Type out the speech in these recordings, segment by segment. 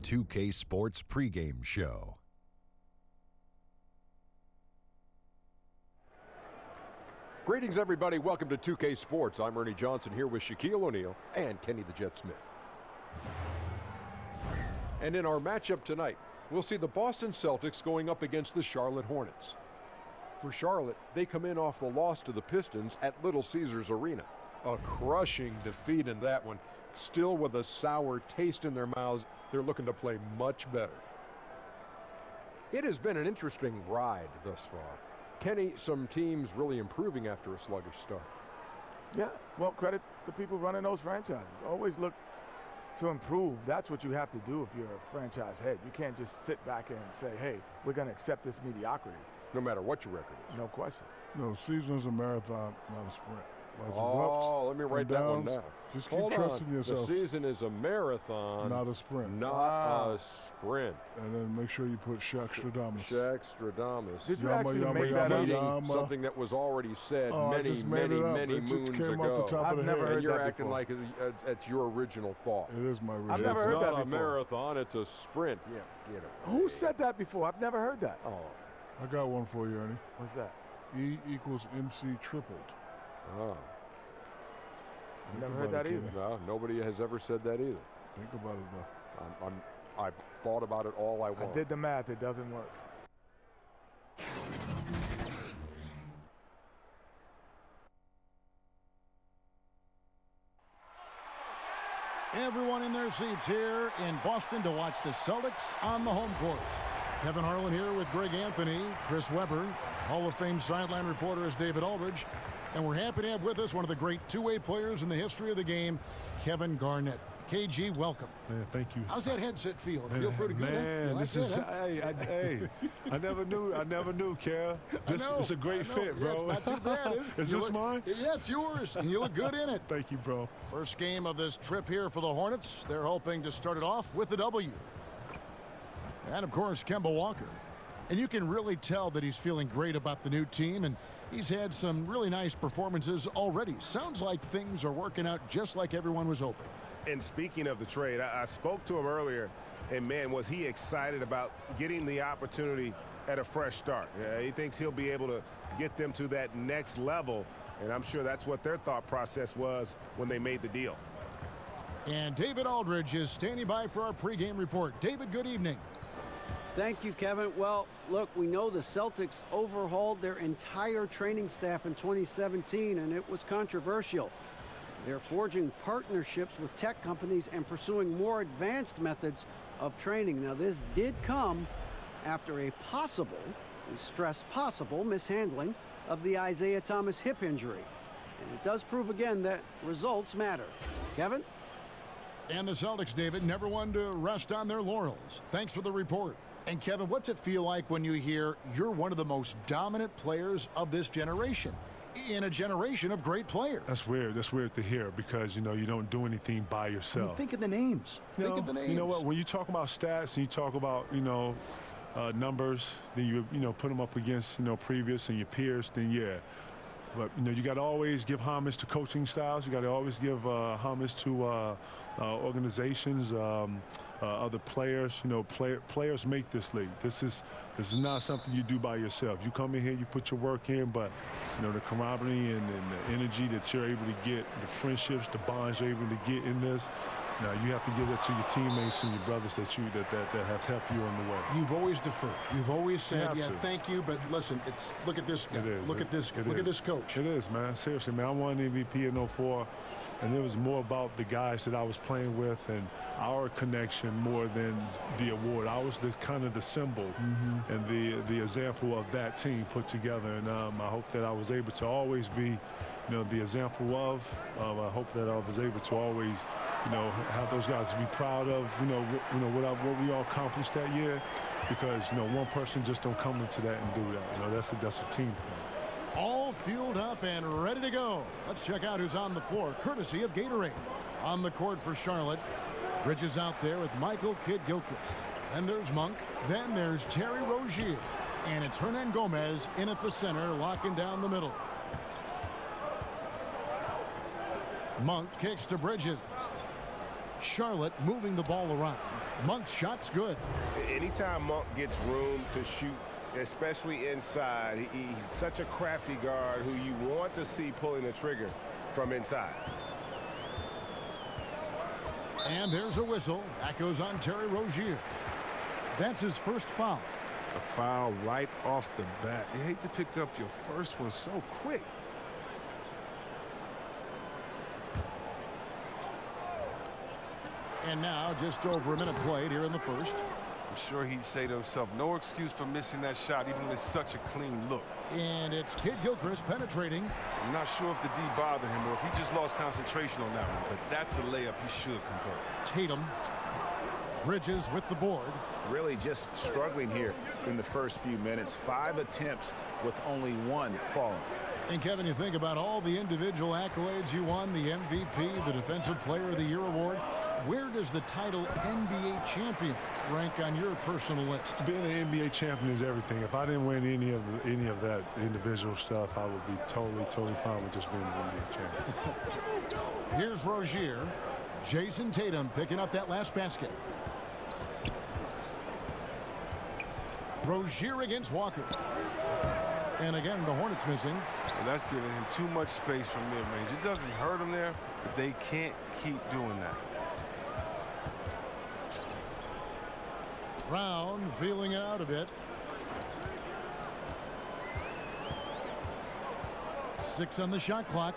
2K Sports pregame show. Greetings, everybody. Welcome to 2K Sports. I'm Ernie Johnson here with Shaquille O'Neal and Kenny the Jet Smith. And in our matchup tonight, we'll see the Boston Celtics going up against the Charlotte Hornets. For Charlotte, they come in off the loss to the Pistons at Little Caesars Arena. A crushing defeat in that one. Still with a sour taste in their mouths, they're looking to play much better. It has been an interesting ride thus far. Kenny, some teams really improving after a sluggish start. Yeah, well, credit the people running those franchises. Always look to improve. That's what you have to do if you're a franchise head. You can't just sit back and say, hey, we're going to accept this mediocrity. No matter what your record is. No question. No, season is a marathon, not a sprint. Let me write that one down. Just keep trusting yourself. The season is a marathon, not a sprint. Not a sprint. And then make sure you put Shaq-Stradamus. Shaq-Stradamus. Did you actually make that up? Something that was already said many moons ago. I've never heard and you're that acting before. like it's your original thought. It is my original. I've never heard that before. It's not a marathon, it's a sprint. Yeah, get it. Who said that before? I've never heard that. Oh. I got one for you, Ernie. What's that? E equals MC tripled. Oh. I've never heard that either. No, nobody has ever said that either. Think about it, though. I've thought about it all I want. I did the math. It doesn't work. Everyone in their seats here in Boston to watch the Celtics on the home court. Kevin Harlan here with Greg Anthony, Chris Webber. Hall of Fame sideline reporter is David Aldridge. And we're happy to have with us one of the great two-way players in the history of the game, Kevin Garnett. KG, welcome. Man, thank you. How's that headset feel? Feel pretty good? Man, this is hey, I never knew, Kev. It's a great fit, bro. Yeah, it's not too bad, is it? Is this mine? Yeah, it's yours, and you look good in it. Thank you, bro. First game of this trip here for the Hornets. They're hoping to start it off with a W. And, of course, Kemba Walker. And you can really tell that he's feeling great about the new team, and he's had some really nice performances already. Sounds like things are working out just like everyone was hoping. And speaking of the trade, I spoke to him earlier, and, man, was he excited about getting the opportunity at a fresh start. He thinks he'll be able to get them to that next level, and I'm sure that's what their thought process was when they made the deal. And David Aldridge is standing by for our pregame report. David, good evening. Thank you, Kevin. Well, look, we know the Celtics overhauled their entire training staff in 2017, and it was controversial. They're forging partnerships with tech companies and pursuing more advanced methods of training. Now, this did come after a possible, we stress possible, mishandling of the Isaiah Thomas hip injury. And it does prove again that results matter. Kevin? And the Celtics, David, never one to rest on their laurels. Thanks for the report. And Kevin, what's it feel like when you hear you're one of the most dominant players of this generation? In a generation of great players. That's weird. That's weird to hear because, you don't do anything by yourself. Think of the names. Think of the names. You know what? When you talk about stats and you talk about, numbers, then you put them up against, previous and your peers, then yeah. But, you got to always give homage to coaching styles. You got to always give homage to organizations, other players. Players make this league. This is not something you do by yourself. You come in here, you put your work in, but, the camaraderie and the energy that you're able to get, the friendships, the bonds you're able to get in this, now you have to give that to your teammates and your brothers that have helped you on the way. You've always deferred. You've always said, thank you, but listen, look at this guy. Look at this coach. It is, man. Seriously, man. I won MVP in 04, and it was more about the guys that I was playing with and our connection more than the award. I was the symbol and the example of that team put together, and I hope that I was able to always be, the example of. I hope that I was able to always, have those guys to be proud of, what we all accomplished that year, because one person just don't come into that and do that. That's a team thing. All fueled up and ready to go. Let's check out who's on the floor, courtesy of Gatorade. On the court for Charlotte, Bridges out there with Michael Kidd-Gilchrist. Then there's Monk. Then there's Terry Rozier. And it's Hernan Gomez in at the center, locking down the middle. Monk kicks to Bridges. Charlotte moving the ball around. Monk's shot's good. Anytime Monk gets room to shoot, especially inside, he's such a crafty guard who you want to see pulling the trigger from inside. And there's a whistle. That goes on Terry Rozier. That's his first foul. A foul right off the bat. You hate to pick up your first one so quick. And now just over a minute played here in the first. I'm sure he'd say to himself, no excuse for missing that shot, even when it's such a clean look. And it's Kid Gilchrist penetrating. I'm not sure if the D bothered him or if he just lost concentration on that one, but that's a layup he should convert. Tatum. Bridges with the board. Really just struggling here in the first few minutes. 5 attempts with only 1 falling. And Kevin, you think about all the individual accolades you won, the MVP, the Defensive Player of the Year award. Where does the title NBA champion rank on your personal list? Being an NBA champion is everything. If I didn't win any of that individual stuff, I would be totally fine with just being an NBA champion. Here's Rozier. Jason Tatum picking up that last basket. Rozier against Walker. And again, the Hornets missing. And that's giving him too much space from mid-range. It doesn't hurt him there, but they can't keep doing that. Brown feeling it out a bit. 6 on the shot clock.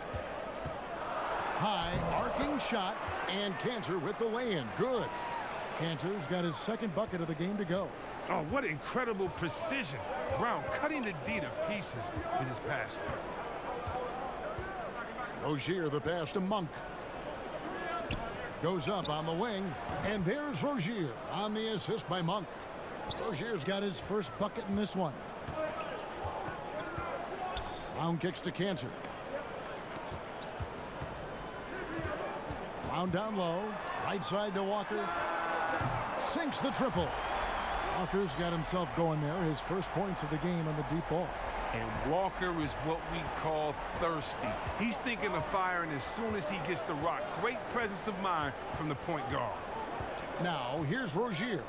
High arcing shot, and Cantor with the lay-in. Good. Cantor's got his second bucket of the game to go. Oh, what incredible precision. Brown cutting the D to pieces with his pass. Rozier, the pass to Monk. Goes up on the wing, and there's Rozier on the assist by Monk. Rozier's got his first bucket in this one. Brown kicks to Cantor. Brown down low, right side to Walker. Sinks the triple. Walker's got himself going there, his first points of the game on the deep ball. And Walker is what we call thirsty. He's thinking of firing as soon as he gets the rock. Great presence of mind from the point guard. Now, here's Rozier.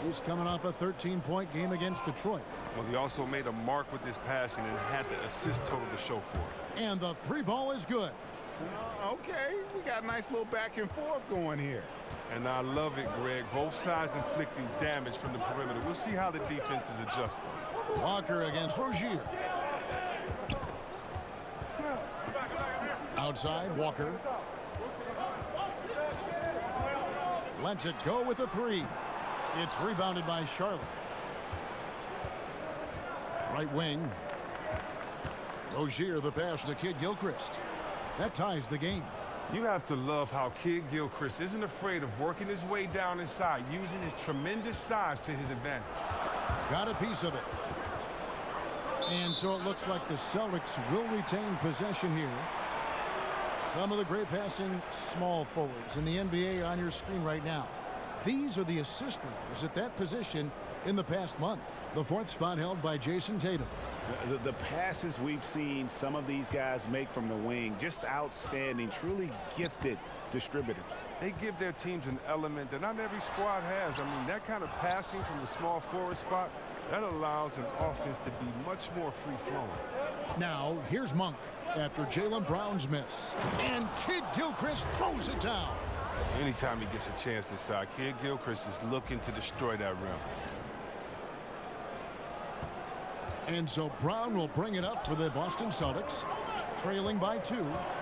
He's coming off a 13-point game against Detroit. Well, he also made a mark with his passing and had the assist total to show for it. And the 3 ball is good. Okay, we got a nice little back and forth going here. And I love it, Greg. Both sides inflicting damage from the perimeter. We'll see how the defense is adjusting. Walker against Rozier. Outside, Walker. Lets it go with the 3. It's rebounded by Charlotte. Right wing. Rozier, the pass to Kid Gilchrist. That ties the game. You have to love how Kid Gilchrist isn't afraid of working his way down inside, using his tremendous size to his advantage. Got a piece of it. And so it looks like the Celtics will retain possession here. Some of the great passing small forwards in the NBA on your screen right now. These are the assist leaders at that position in the past month. The 4th spot held by Jason Tatum. The passes we've seen some of these guys make from the wing, just outstanding, truly gifted distributors. They give their teams an element that not every squad has. I mean, that kind of passing from the small forward spot, that allows an offense to be much more free-flowing. Now, here's Monk after Jaylen Brown's miss. And Kid Gilchrist throws it down. Anytime he gets a chance inside, Kid Gilchrist is looking to destroy that rim. And so Brown will bring it up for the Boston Celtics, trailing by 2.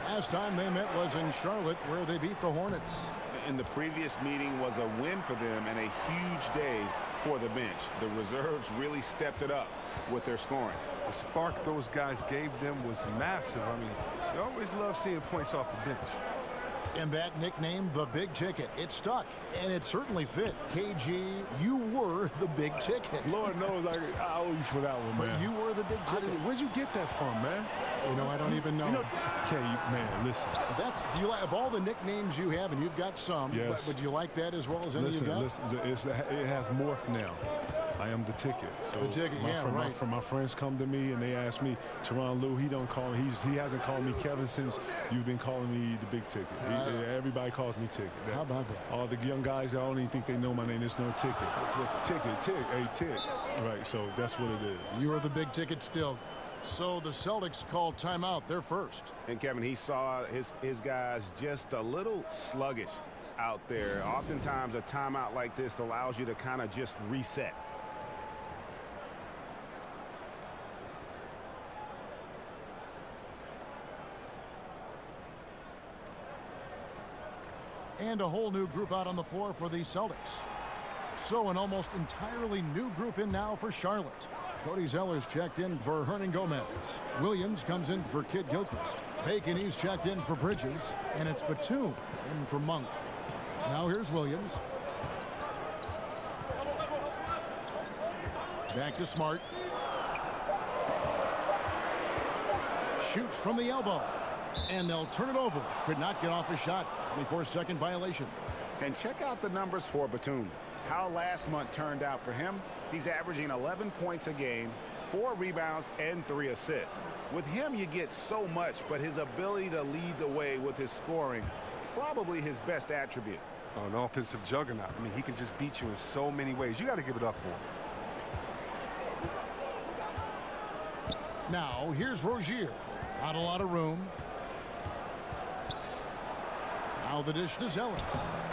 Last time they met was in Charlotte, where they beat the Hornets. In the previous meeting was a win for them and a huge day for the bench. The reserves really stepped it up with their scoring. The spark those guys gave them was massive. I mean, you always love seeing points off the bench. And that nickname, the Big Ticket, it stuck, and it certainly fit. KG, you were the Big Ticket. Lord knows I owe you for that one, man. But you were the Big Ticket. Where'd you get that from, man? You know, I don't even know. Man, listen. Do you like, of all the nicknames you have, and you've got some, yes. Would you like that as well as any you got? Listen, it has morphed now. I am the ticket. So the ticket, my friends come to me and they ask me, Teron Lou, he don't call me. He hasn't called me Kevin since you've been calling me the big ticket. Everybody calls me ticket. How about that? All the young guys, I don't even think they know my name. There's no ticket. Hey, tick. Right, so that's what it is. You're the big ticket still. So the Celtics call timeout. They're first. And Kevin, he saw his guys just a little sluggish out there. Oftentimes a timeout like this allows you to kind of just reset. And a whole new group out on the floor for the Celtics. So an almost entirely new group in now for Charlotte. Cody Zeller's checked in for Hernan Gomez. Williams comes in for Kid Gilchrist. Bacon, he's checked in for Bridges. And it's Batum in for Monk. Now here's Williams. Back to Smart. Shoots from the elbow. And they'll turn it over. Could not get off a shot. 24-second violation. And check out the numbers for Batum. How last month turned out for him. He's averaging 11 points a game, 4 rebounds, and 3 assists. With him, you get so much, but his ability to lead the way with his scoring, probably his best attribute. An offensive juggernaut. I mean, he can just beat you in so many ways. You got to give it up for him. Now, here's Rozier. Not a lot of room. Now the dish to Zeller.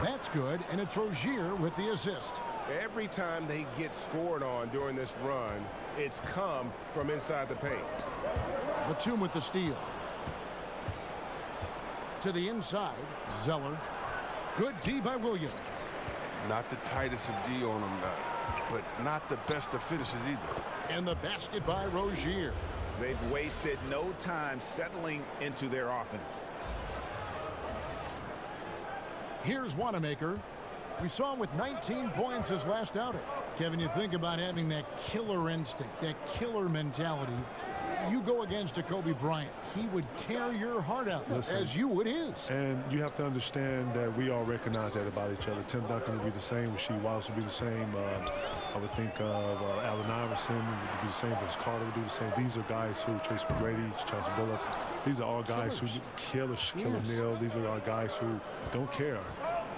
That's good, and it's Rozier with the assist. Every time they get scored on during this run, it's come from inside the paint. Batum with the steal. To the inside, Zeller. Good D by Williams. Not the tightest of D on him, but not the best of finishes either. And the basket by Rozier. They've wasted no time settling into their offense. Here's Wanamaker. We saw him with 19 points his last outing. Kevin, you think about having that killer instinct, that killer mentality. You go against a Kobe Bryant, he would tear your heart out. Listen, as you would his. And you have to understand that we all recognize that about each other. Tim Duncan would be the same. Rasheed Wallace would be the same. I would think of Allen Iverson would be the same. Vince Carter would do the same. These are guys who, Trace McGrady, Chauncey Billups, these are all guys who killer Neal. These are all guys who don't care.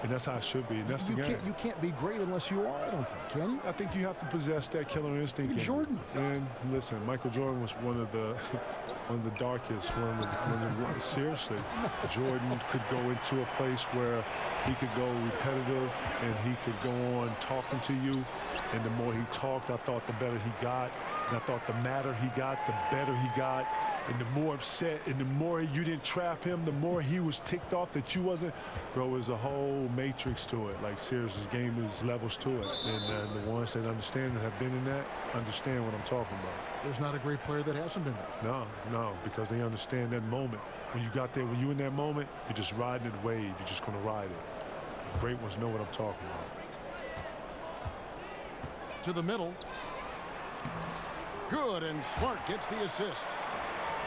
And that's how it should be. And that's the game. You can't be great unless you are, I don't think, can you? I think you have to possess that killer instinct. Even Jordan. And listen, Michael Jordan was one of the darkest. Seriously, Jordan could go into a place where he could go repetitive and he could go on talking to you. And the more he talked, I thought the better he got. And I thought the madder he got, the better he got. And the more upset and the more you didn't trap him, the more he was ticked off that you wasn't. Bro, there's a whole matrix to it. Like, seriously, this game is levels to it. And the ones that understand and have been in that understand what I'm talking about. There's not a great player that hasn't been there. No, because they understand that moment. When you got there, when you in that moment, you're just riding the wave. You're just going to ride it. The great ones know what I'm talking about. To the middle. Good, and Smart gets the assist.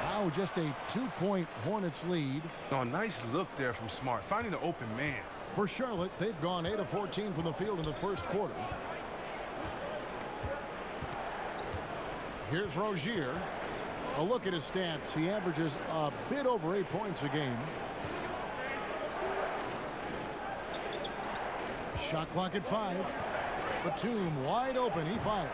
Now just a 2-point Hornets lead. Oh, nice look there from Smart, finding the open man. For Charlotte, they've gone 8 of 14 from the field in the first quarter. Here's Rozier. A look at his stats. He averages a bit over 8 points a game. Shot clock at 5. Batum wide open. He fires.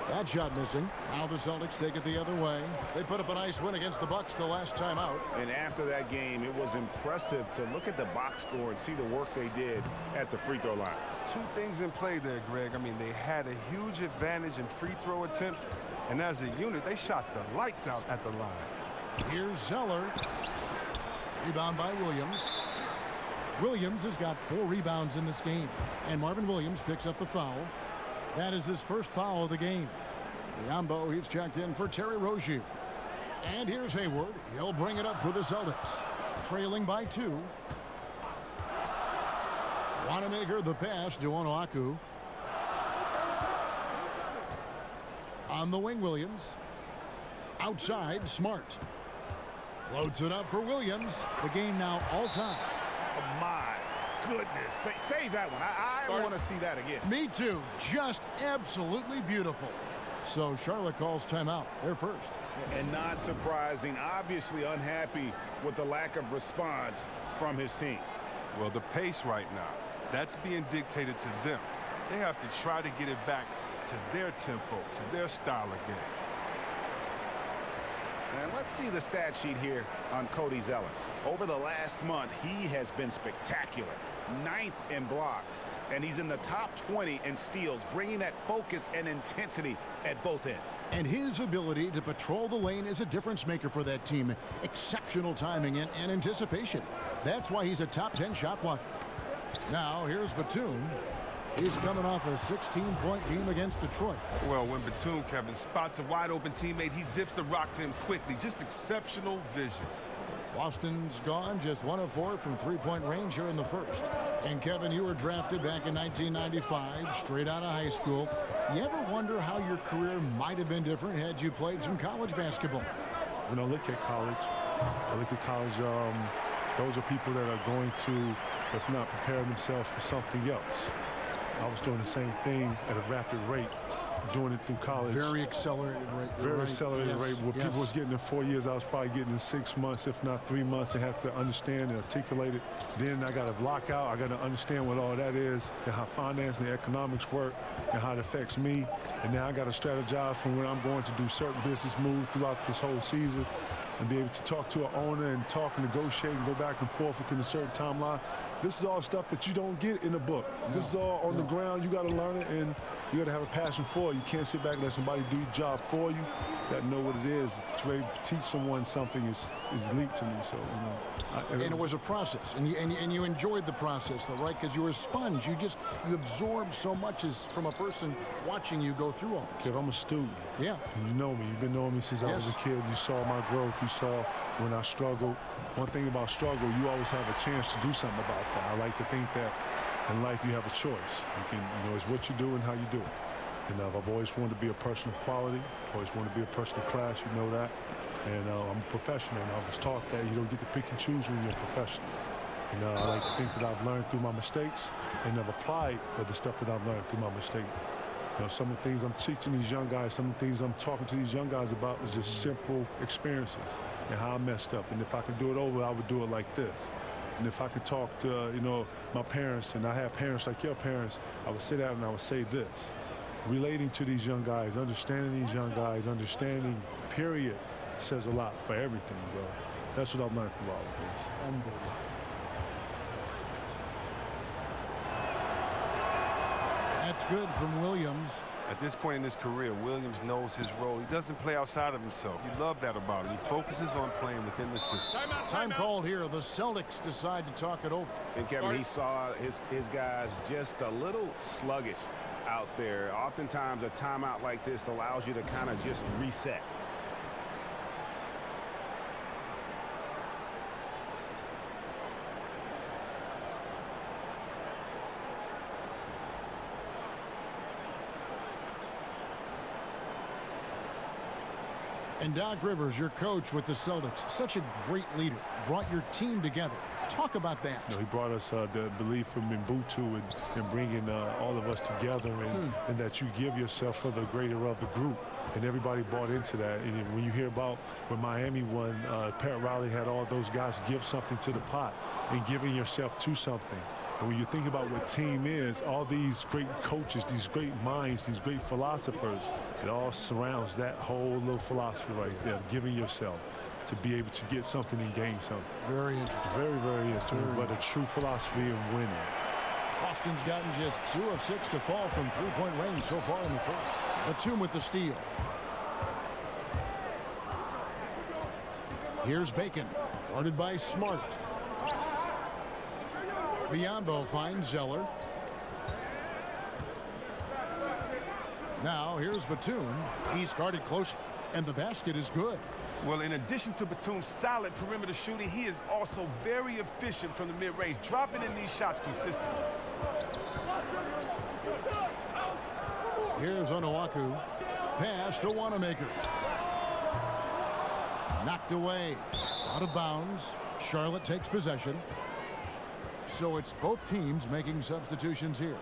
That shot missing. Now the Celtics take it the other way. They put up a nice win against the Bucks the last time out. And after that game, it was impressive to look at the box score and see the work they did at the free throw line. Two things in play there, Greg. I mean, they had a huge advantage in free throw attempts, and as a unit, they shot the lights out at the line. Here's Zeller. Rebound by Williams. Williams has got 4 rebounds in this game, and Marvin Williams picks up the foul. That is his first foul of the game. Biombo, he's checked in for Terry Rozier. And here's Hayward. He'll bring it up for the Celtics. Trailing by 2. Wanamaker the pass to Onuaku. On the wing, Williams. Outside, Smart. Floats it up for Williams. The game now all time. Oh my. goodness. Save that one. I want to see that again. Me too. Just absolutely beautiful. So Charlotte calls timeout. They're first. And not surprising, obviously unhappy with the lack of response from his team. Well, the pace right now, that's being dictated to them. They have to try to get it back to their tempo, to their style of game. And let's see the stat sheet here on Cody Zeller. Over the last month, he has been spectacular. 9th in blocks, and he's in the top 20 in steals, bringing that focus and intensity at both ends. And his ability to patrol the lane is a difference maker for that team. Exceptional timing and anticipation. That's why he's a top 10 shot blocker. Now, here's Batum. He's coming off a 16-point game against Detroit. Well, when Batum, Kevin, spots a wide-open teammate, he zips the rock to him quickly. Just exceptional vision. Boston's gone just 1 of 4 from three-point range here in the first. And, Kevin, you were drafted back in 1995, straight out of high school. You ever wonder how your career might have been different had you played some college basketball? When I look at college, those are people that are going to, if not prepare themselves for something else. I was doing the same thing at a rapid rate, doing it through college. Very accelerated rate. Very accelerated rate. Where people was getting in 4 years, I was probably getting in 6 months, if not 3 months. I had to understand and articulate it. Then I got to block out. I got to understand what all that is and how finance and economics work and how it affects me. And now I got to strategize from when I'm going to do certain business moves throughout this whole season and be able to talk to an owner and talk and negotiate and go back and forth within a certain timeline. This is all stuff that you don't get in a book. No, this is all on the ground. You got to learn it, and you got to have a passion for it. You can't sit back and let somebody do your job for you. You got to know what it is. To be able to teach someone something is elite to me. So, and it was a process, and you enjoyed the process, though, right? Because you were a sponge. You absorb so much as from a person watching you go through all this. Kev, I'm a student. Yeah. And you know me. You've been knowing me since I was a kid. You saw my growth. You saw when I struggled. One thing about struggle, you always have a chance to do something about that. I like to think that in life you have a choice. It's what you do and how you do it. And I've always wanted to be a person of quality. Always wanted to be a person of class. You know that. And I'm a professional. And I was taught that you don't get to pick and choose when you're a professional. And I like to think that I've learned through my mistakes and I've applied the stuff that I've learned through my mistakes. Some of the things I'm teaching these young guys, some of the things I'm talking to these young guys about is just simple experiences and how I messed up. And if I could do it over, I would do it like this. And if I could talk to, my parents, and I have parents like your parents, I would sit down and I would say this. Relating to these young guys, understanding these young guys, understanding, period, says a lot for everything, bro. That's what I've learned through all of this. Unbelievable. That's good from Williams. At this point in his career, Williams knows his role. He doesn't play outside of himself. You love that about him. He focuses on playing within the system. Time called here. The Celtics decide to talk it over. And Kevin, he saw his guys just a little sluggish out there. Oftentimes a timeout like this allows you to kind of just reset. And Doc Rivers, your coach with the Celtics, such a great leader, brought your team together. Talk about that. He brought us the belief from Mbutu and bringing all of us together and that you give yourself for the greater of the group. And everybody bought into that. And when you hear about when Miami won, Pat Riley had all those guys give something to the pot and giving yourself to something. And when you think about what team is, all these great coaches, these great minds, these great philosophers, it all surrounds that whole little philosophy right there, giving yourself to be able to get something and gain something. Very interesting. Very, very interesting. But a true philosophy of winning. Boston's gotten just 2 of 6 to fall from three-point range so far in the first. Batum with the steal. Here's Bacon, guarded by Smart. Biyombo finds Zeller. Now here's Batum. He's guarded close, and the basket is good. Well, in addition to Batum's solid perimeter shooting, he is also very efficient from the mid-range, dropping in these shots consistently. Here's Onuaku. Pass to Wanamaker. Knocked away. Out of bounds. Charlotte takes possession. So it's both teams making substitutions here.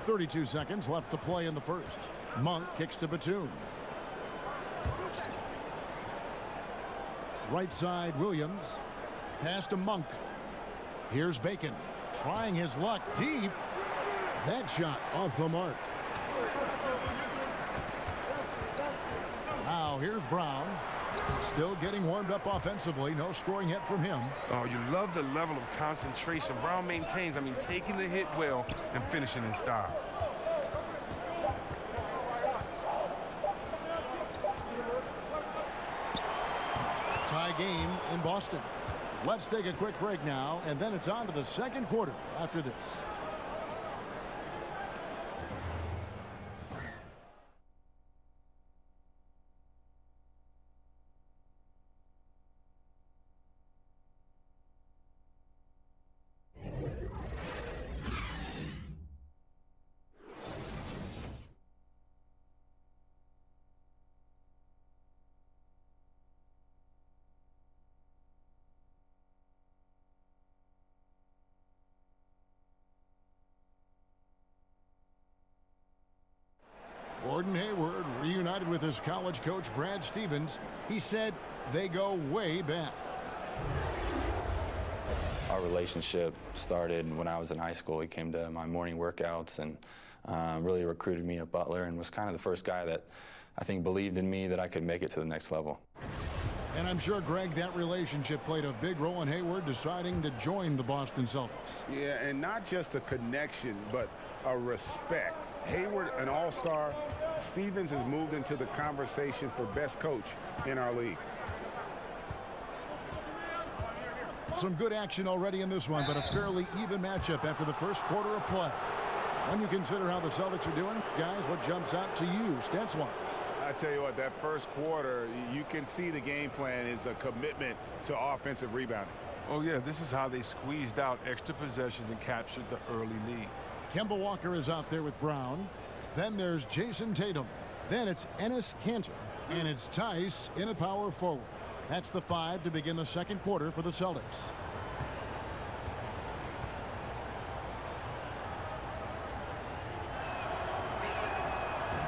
.32 seconds left to play in the first. Monk kicks to Batum. Right side, Williams. Pass to Monk. Here's Bacon. Trying his luck deep. That shot off the mark. Now here's Brown. Still getting warmed up offensively. No scoring yet from him. Oh, you love the level of concentration Brown maintains. I mean, taking the hit well and finishing in style. Tie game in Boston. Let's take a quick break now, and then it's on to the second quarter after this. Gordon Hayward reunited with his college coach Brad Stevens. He said they go way back. Our relationship started when I was in high school. He came to my morning workouts and really recruited me at Butler and was kind of the first guy that I think believed in me that I could make it to the next level. And I'm sure, Greg, that relationship played a big role in Hayward deciding to join the Boston Celtics. Yeah, and not just a connection, but a respect. Hayward, an all-star. Stevens has moved into the conversation for best coach in our league. Some good action already in this one, but a fairly even matchup after the first quarter of play. When you consider how the Celtics are doing, guys, what jumps out to you, stats-wise? I tell you what, that first quarter, you can see the game plan is a commitment to offensive rebounding. Oh, yeah, this is how they squeezed out extra possessions and captured the early lead. Kemba Walker is out there with Brown. Then there's Jason Tatum. Then it's Enes Kanter. And it's Tice in a power forward. That's the 5 to begin the second quarter for the Celtics.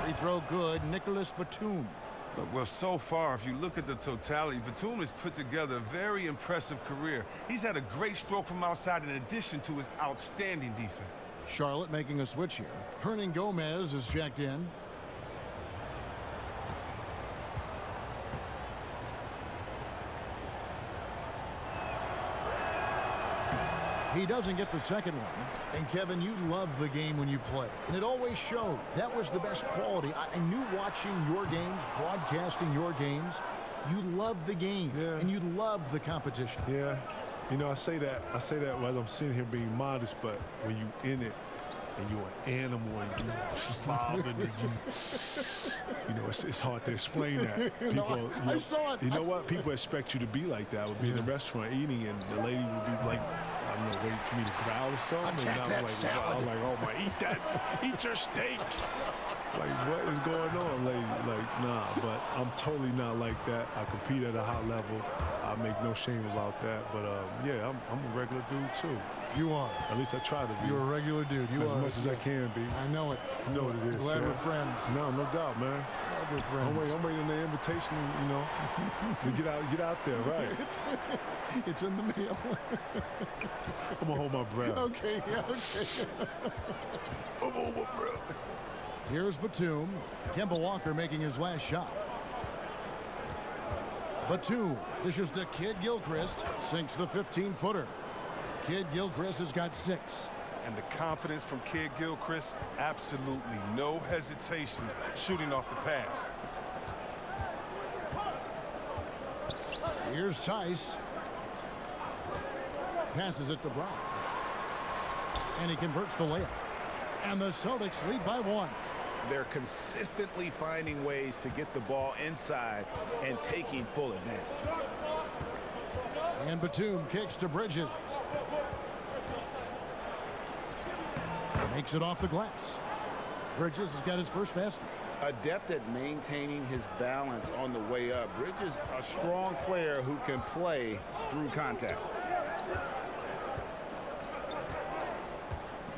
Free throw good. Nicholas Batum. Well, so far, if you look at the totality, Batum has put together a very impressive career. He's had a great stroke from outside in addition to his outstanding defense. Charlotte making a switch here. Hernan Gomez is checked in. He doesn't get the second one. And Kevin, you love the game when you play. And it always showed. That was the best quality. I knew watching your games, broadcasting your games, you love the game. Yeah. And you love the competition. Yeah. You know, I say that while I'm sitting here being modest, but when you in it and you're an animal and you slobbing and you know, it's hard to explain that. People, No, I saw it. You know what? People expect you to be like that. Would be in a restaurant eating, and the lady would be like, I don't know, waiting for me to growl or something. Attack and that like, salad. I'm like, oh my, eat your steak. Like, what is going on, lady? Like, nah, but I'm totally not like that. I compete at a high level. I make no shame about that. But yeah, I'm a regular dude too. You are. At least I try to be. You're a regular dude. You as are. much as I can be. I know it. You know what it is. Glad Ted. we're friends. No, no doubt, man. Glad we're friends. I'm waiting on the invitation, you know, to get out there, right? It's in the mail. I'm gonna hold my breath. Okay, yeah, okay. I'm gonna hold my breath. Here's Batum. Kemba Walker making his last shot. Batum dishes to Kid Gilchrist. Sinks the 15-footer. Kid Gilchrist has got 6. And the confidence from Kid Gilchrist, absolutely no hesitation shooting off the pass. Here's Tice. Passes it to Brown. And he converts the layup. And the Celtics lead by 1. They're consistently finding ways to get the ball inside and taking full advantage. And Batum kicks to Bridges. Makes it off the glass. Bridges has got his first basket. Adept at maintaining his balance on the way up. Bridges, a strong player who can play through contact.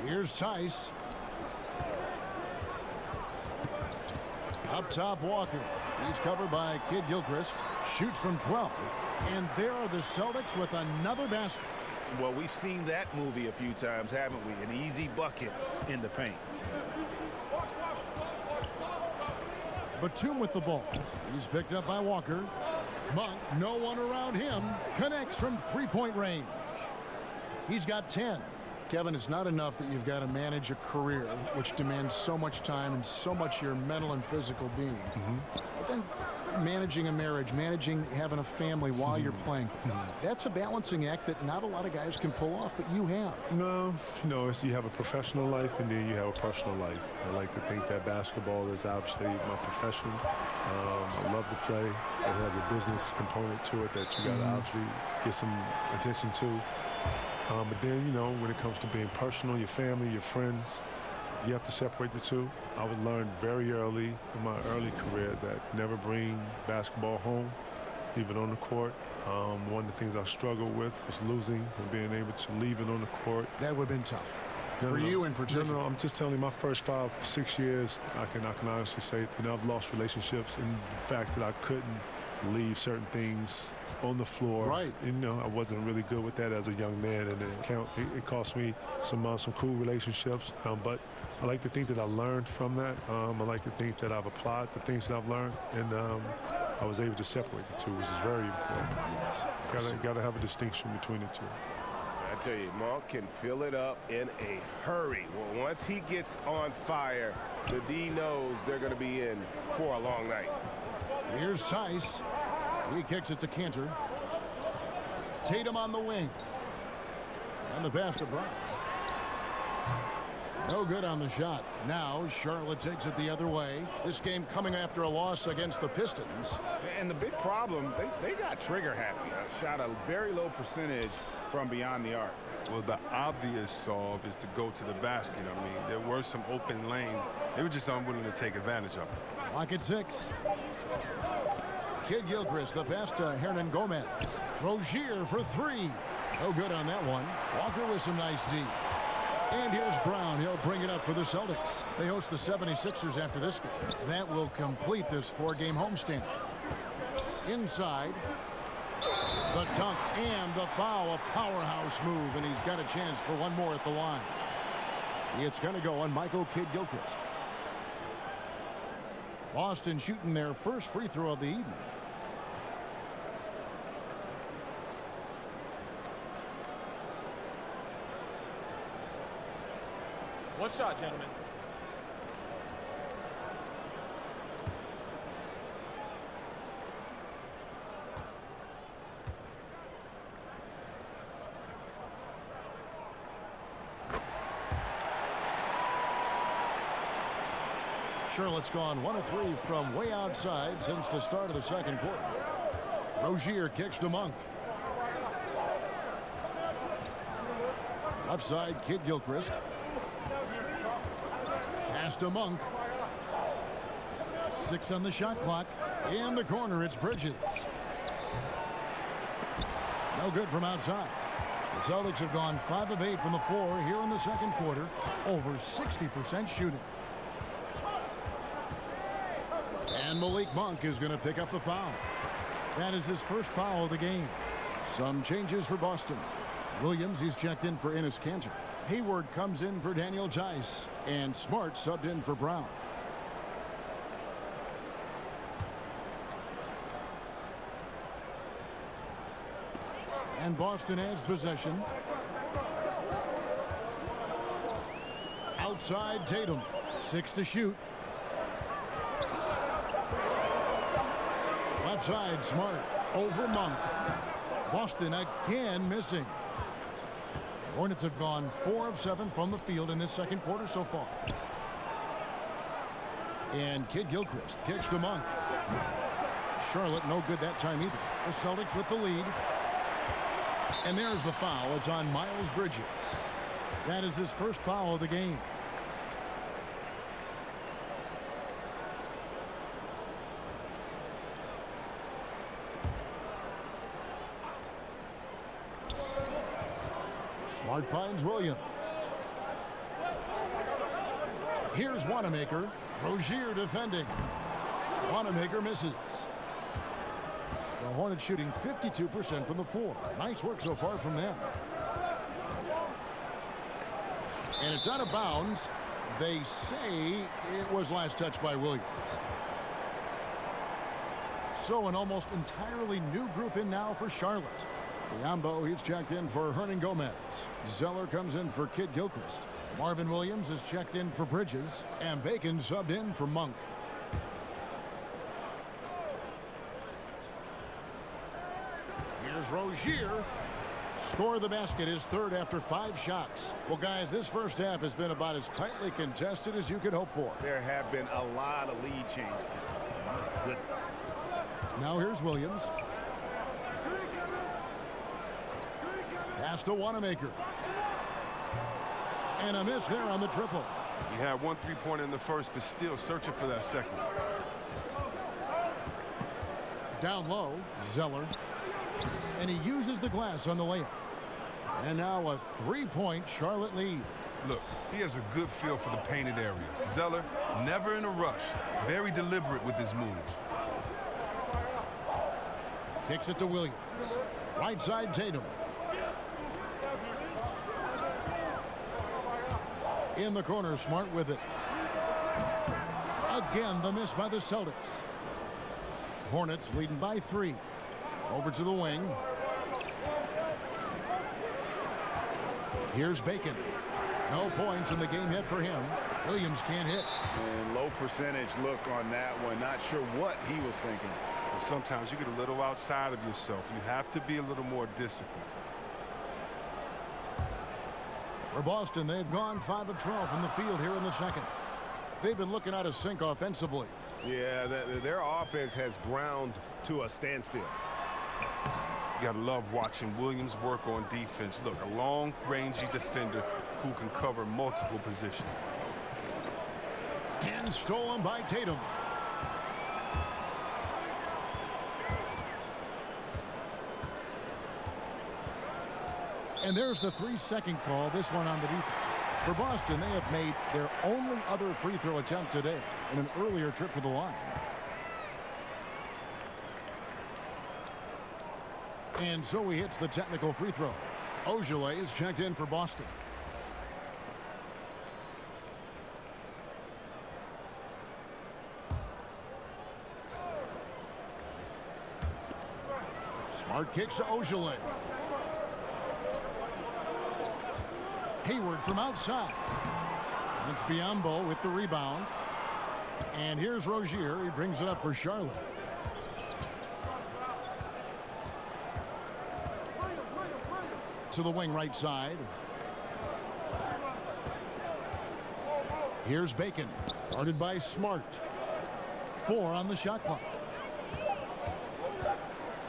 Here's Tice. Up top, Walker. He's covered by Kid Gilchrist. Shoots from 12. And there are the Celtics with another basket. Well, we've seen that movie a few times, haven't we? An easy bucket in the paint. Batum with the ball. He's picked up by Walker. Monk, no one around him, connects from three-point range. He's got 10. Kevin, it's not enough that you've got to manage a career which demands so much time and so much your mental and physical being. But then managing a marriage, managing having a family while you're playing, that's a balancing act that not a lot of guys can pull off, but you have. No, you have a professional life and then you have a personal life. I like to think that basketball is obviously my profession. I love to play. It has a business component to it that you got to obviously get some attention to. But then, when it comes to being personal, your family, your friends, you have to separate the two. I would learn very early in my early career that never bring basketball home, even on the court. One of the things I struggled with was losing and being able to leave it on the court. That would have been tough. For you in particular. No, I'm just telling you, my first 5-6 years, I can honestly say, I've lost relationships, and the fact that I couldn't leave certain things on the floor. Right. I wasn't really good with that as a young man, and it cost me some cool relationships. But I like to think that I learned from that. I like to think that I've applied the things that I've learned, and I was able to separate the two, which is very important. Yes. Got to have a distinction between the two. I tell you, Monk can fill it up in a hurry. Well, once he gets on fire, the D knows they're going to be in for a long night. Here's Tice. He kicks it to Cantor. Tatum on the wing. And the pass to Brown. No good on the shot. Now Charlotte takes it the other way. This game coming after a loss against the Pistons. And the big problem, they got trigger happy. Shot a very low percentage from beyond the arc. Well, the obvious solve is to go to the basket. I mean, there were some open lanes. They were just unwilling to take advantage of it. Lock at 6. Kid Gilchrist, the pass to Hernan Gomez. Rozier for 3. No good on that one. Walker with some nice D. And here's Brown. He'll bring it up for the Celtics. They host the 76ers after this game. That will complete this 4-game homestand. Inside. The dunk and the foul. A powerhouse move, and he's got a chance for one more at the line. It's going to go on Michael Kid Gilchrist. Boston shooting their first free throw of the evening. One shot, gentlemen. Charlotte's gone 1 of 3 from way outside since the start of the second quarter. Rozier kicks to Monk. Upside, Kid Gilchrist. Pass to Monk. 6 on the shot clock. In the corner, it's Bridges. No good from outside. The Celtics have gone 5 of 8 from the floor here in the second quarter. Over 60% shooting. And Malik Monk is going to pick up the foul. That is his first foul of the game. Some changes for Boston. Williams, he's checked in for Enes Kanter. Hayward comes in for Daniel Tice. And Smart subbed in for Brown. And Boston has possession. Outside Tatum. 6 to shoot. Left side, Smart. Over Monk. Boston again missing. Hornets have gone 4 of 7 from the field in this second quarter so far. And Kid Gilchrist kicks to Monk. Charlotte no good that time either. The Celtics with the lead. And there's the foul. It's on Miles Bridges. That is his first foul of the game. Smart finds Williams. Here's Wanamaker. Rozier defending. Wanamaker misses. The Hornets shooting 52% from the floor. Nice work so far from them. And it's out of bounds. They say it was last touched by Williams. So an almost entirely new group in now for Charlotte. Biombo, he's checked in for Hernan Gomez. Zeller comes in for Kid Gilchrist. Marvin Williams is checked in for Bridges. And Bacon subbed in for Monk. Here's Rozier. Score the basket, his third after 5 shots. Well, guys, this first half has been about as tightly contested as you could hope for. There have been a lot of lead changes. My goodness. Now here's Williams. Pass to Wanamaker. And a miss there on the triple. He had 1 3-pointer in the first, but still searching for that second. Down low, Zeller. And he uses the glass on the layup. And now a 3-point Charlotte lead. Look, he has a good feel for the painted area. Zeller, never in a rush. Very deliberate with his moves. Kicks it to Williams. Right side, Tatum. In the corner, Smart with it. Again, the miss by the Celtics. Hornets leading by 3. Over to the wing. Here's Bacon. No points in the game hit for him. Williams can't hit. And low percentage look on that one. Not sure what he was thinking. Well, sometimes you get a little outside of yourself. You have to be a little more disciplined. For Boston, they've gone 5 of 12 from the field here in the second. They've been looking out of sync offensively. Yeah, their offense has ground to a standstill. You gotta love watching Williams work on defense. Look, a long-rangey defender who can cover multiple positions. And stolen by Tatum. And there's the 3-second call, this one on the defense. For Boston, they have made their only other free throw attempt today in an earlier trip to the line. And so he hits the technical free throw. Ojale is checked in for Boston. Smart kicks to Ojale. Hayward from outside. It's Biombo with the rebound. And here's Rozier. He brings it up for Charlotte. To the wing right side. Here's Bacon. Guarded by Smart. 4 on the shot clock.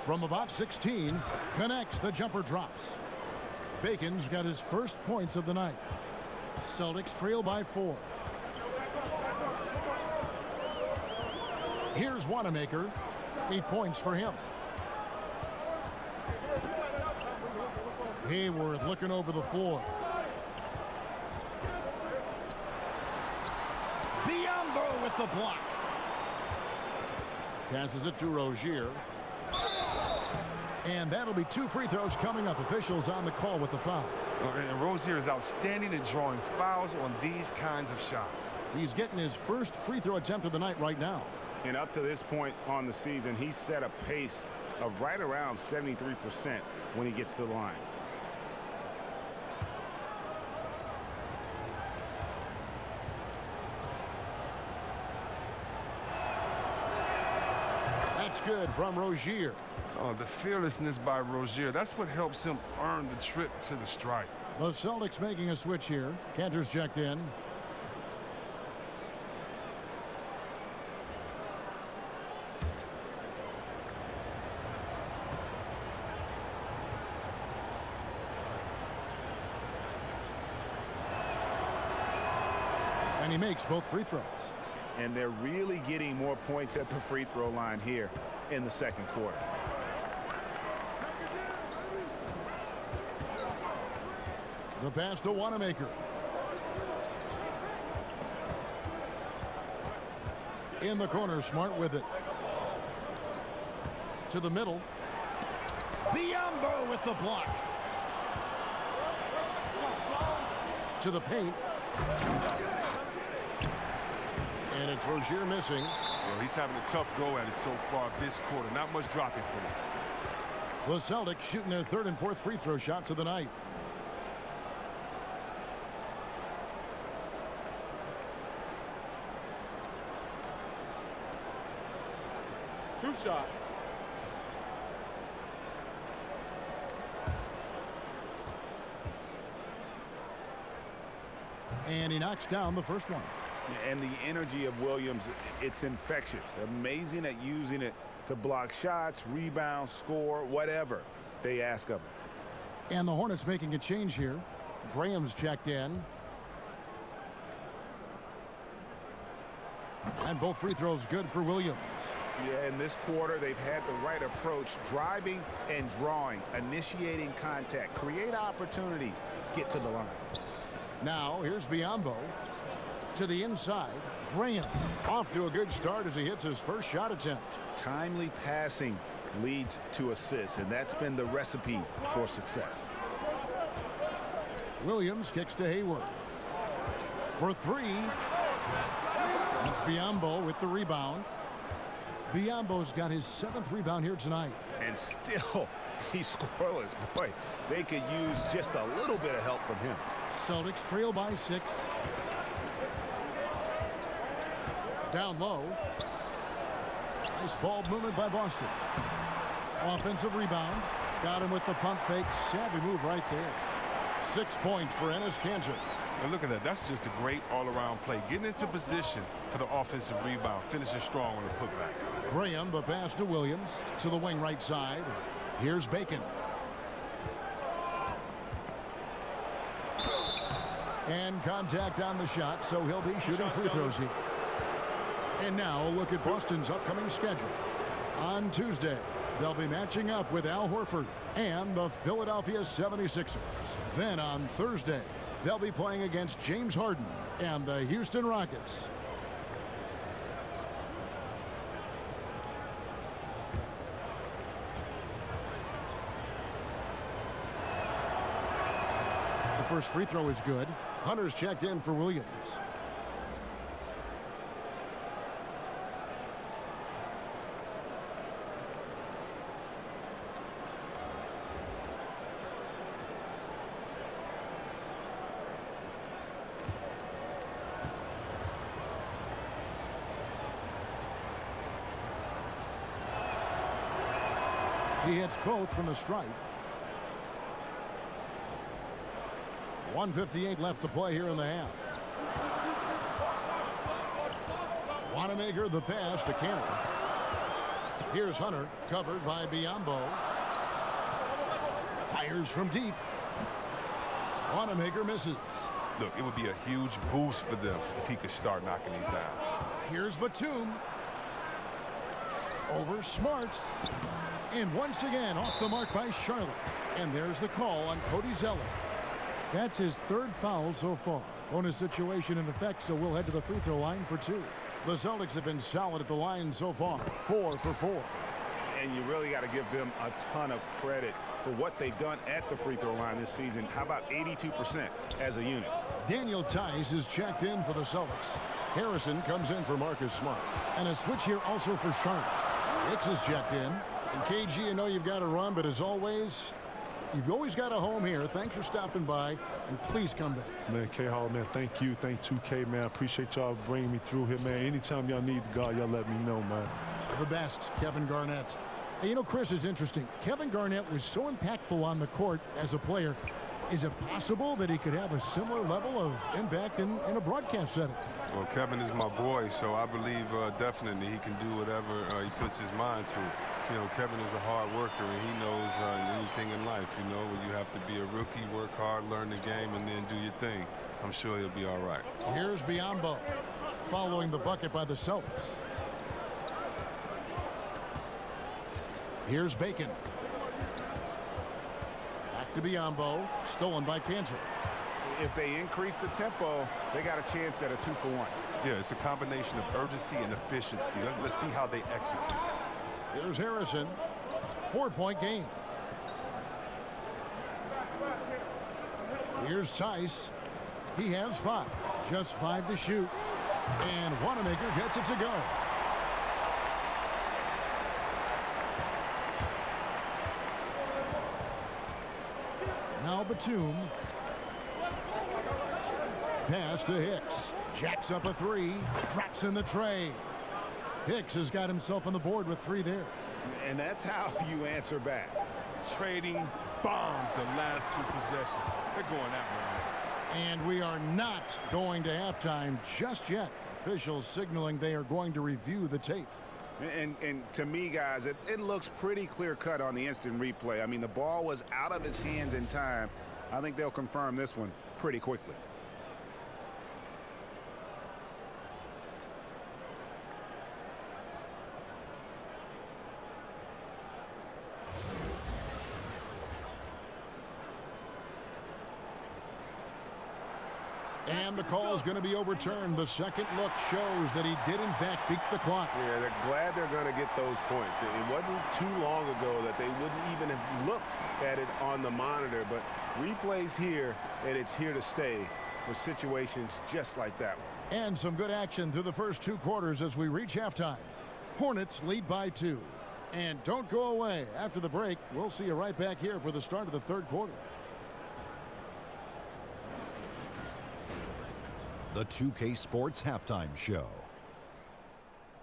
From about 16. Connects. The jumper drops. Bacon's got his first points of the night. Celtics trail by 4. Here's Wanamaker. 8 points for him. Hayward looking over the floor. Biombo with the block. Passes it to Rozier. And that'll be 2 free throws coming up. Officials on the call with the foul. And Rozier is outstanding at drawing fouls on these kinds of shots. He's getting his first free throw attempt of the night right now. And up to this point on the season, he's set a pace of right around 73% when he gets to the line. That's good from Rozier. Oh, the fearlessness by Rozier. That's what helps him earn the trip to the stripe. The Celtics making a switch here. Cantor's checked in. he makes both free throws. And they're really getting more points at the free throw line here in the second quarter. The pass to Wanamaker. In the corner, Smart with it. To the middle. Biyombo with the block. To the paint. And it's Rozier missing. Well, he's having a tough go at it so far this quarter. Not much dropping for him. The Celtics shooting their third and fourth free throw shots of the night. Two shots. And he knocks down the first one. And the energy of Williams, it's infectious. Amazing at using it to block shots, rebound, score, whatever they ask of him. And the Hornets making a change here. Graham's checked in. And both free throws good for Williams. Yeah, in this quarter, they've had the right approach, driving and drawing, initiating contact, create opportunities, get to the line. Now, here's Biyombo to the inside. Graham off to a good start as he hits his first shot attempt. Timely passing leads to assists, and that's been the recipe for success. Williams kicks to Hayward for three. That's Biyombo with the rebound. Biyombo's got his 7th rebound here tonight. And still, he's scoreless. Boy, they could use just a little bit of help from him. Celtics trail by 6. Down low. Nice ball movement by Boston. Offensive rebound. Got him with the pump fake. Savvy move right there. 6 points for Enes Kanter. And look at that. That's just a great all-around play. Getting into position for the offensive rebound. Finishing strong on the putback. Graham, the pass to Williams. To the wing right side. Here's Bacon. And contact on the shot, so he'll be shooting free throws here. And now a look at Boston's upcoming schedule. On Tuesday, they'll be matching up with Al Horford and the Philadelphia 76ers. Then on Thursday, they'll be playing against James Harden and the Houston Rockets. The first free throw is good. Hunter's checked in for Williams. He hits both from the stripe. 1:58 left to play here in the half. Wanamaker the pass to Cannon. Here's Hunter, covered by Biyombo. Fires from deep. Wanamaker misses. Look, it would be a huge boost for them if he could start knocking these down. Here's Batum. Over Smart. And once again off the mark by Charlotte. And there's the call on Cody Zeller. That's his 3rd foul so far. Bonus situation in effect, so we'll head to the free throw line for 2. The Celtics have been solid at the line so far. 4 for 4. And you really got to give them a ton of credit for what they've done at the free throw line this season. How about 82% as a unit? Daniel Tice is checked in for the Celtics. Harrison comes in for Marcus Smart. And a switch here also for Charlotte. Hicks is checked in. And KG, I know you've got to run, but as always, you've always got a home here. Thanks for stopping by, and please come back. Man, K-Hall, man, thank you. Thank 2K, man. I appreciate y'all bringing me through here, man. Anytime y'all need the guard, y'all let me know, man. The best, Kevin Garnett. And you know, Chris, is interesting. Kevin Garnett was so impactful on the court as a player, Is it possible that he could have a similar level of impact in a broadcast setting? Well, Kevin is my boy, so I believe definitely he can do whatever he puts his mind to. You know, Kevin is a hard worker, and he knows anything in life. You know, you have to be a rookie, work hard, learn the game, and then do your thing. I'm sure he'll be all right. Here's Biyombo following the bucket by the Celtics. Here's Bacon. Back to Biyombo, stolen by Kansas. If they increase the tempo, they got a chance at a 2-for-1. Yeah, it's a combination of urgency and efficiency. Let's see how they execute. Here's Harrison. 4-point game. Here's Tice. He has 5. Just 5 to shoot. And Wanamaker gets it to go. Now Batum. Pass to Hicks. Jacks up a 3. Drops in the tray. Hicks has got himself on the board with 3 there. And that's how you answer back. Trading bombs the last 2 possessions. They're going that way. And we are not going to halftime just yet. Officials signaling they are going to review the tape. And to me, guys, it looks pretty clear-cut on the instant replay. I mean, the ball was out of his hands in time. I think they'll confirm this one pretty quickly. And the call is going to be overturned. The second look shows that he did, in fact, beat the clock. Yeah, they're glad they're going to get those points. It wasn't too long ago that they wouldn't even have looked at it on the monitor, but replays here, and it's here to stay for situations just like that one. And some good action through the first 2 quarters as we reach halftime. Hornets lead by 2. And don't go away. After the break, we'll see you right back here for the start of the 3rd quarter. The 2K Sports Halftime Show.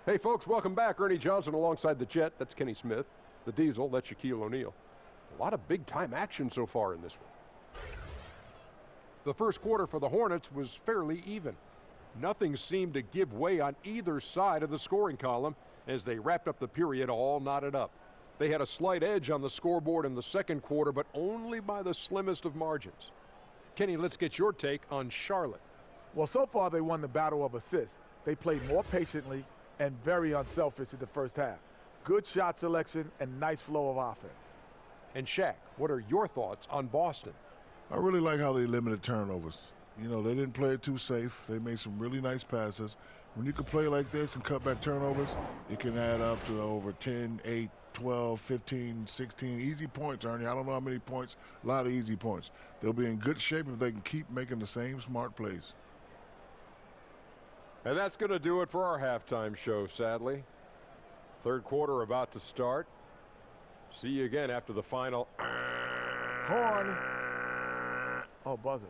Hey, folks, welcome back. Ernie Johnson alongside the Jet. That's Kenny Smith. The Diesel, that's Shaquille O'Neal. A lot of big-time action so far in this one. The first quarter for the Hornets was fairly even. Nothing seemed to give way on either side of the scoring column as they wrapped up the period all knotted up. They had a slight edge on the scoreboard in the second quarter, but only by the slimmest of margins. Kenny, let's get your take on Charlotte. Well, so far they won the battle of assists. They played more patiently and very unselfish in the first half. Good shot selection and nice flow of offense. And Shaq, what are your thoughts on Boston? I really like how they limited turnovers. You know, they didn't play it too safe. They made some really nice passes. When you can play like this and cut back turnovers, it can add up to over 10, 8, 12, 15, 16 easy points, Ernie. I don't know how many points, a lot of easy points. They'll be in good shape if they can keep making the same smart plays. And that's going to do it for our halftime show, sadly. 3rd quarter about to start. See you again after the final. Horn. Oh, buzzer.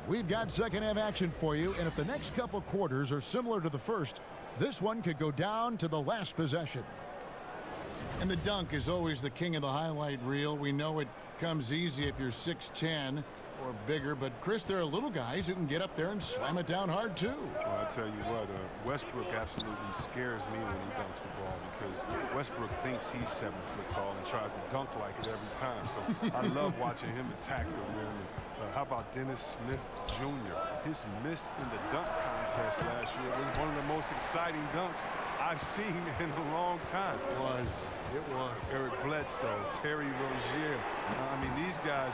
We've got second half action for you, and if the next couple quarters are similar to the first, this one could go down to the last possession. And the dunk is always the king of the highlight reel. We know it comes easy if you're 6'10" or bigger, but Chris, there are little guys who can get up there and slam it down hard too. Well, I tell you what, Westbrook absolutely scares me when he dunks the ball because Westbrook thinks he's 7 foot tall and tries to dunk like it every time. So I love watching him attack the rim. How about Dennis Smith Jr.? His miss in the dunk contest last year was one of the most exciting dunks I've seen in a long time. It was. Eric Bledsoe, Terry Rozier. I mean, these guys,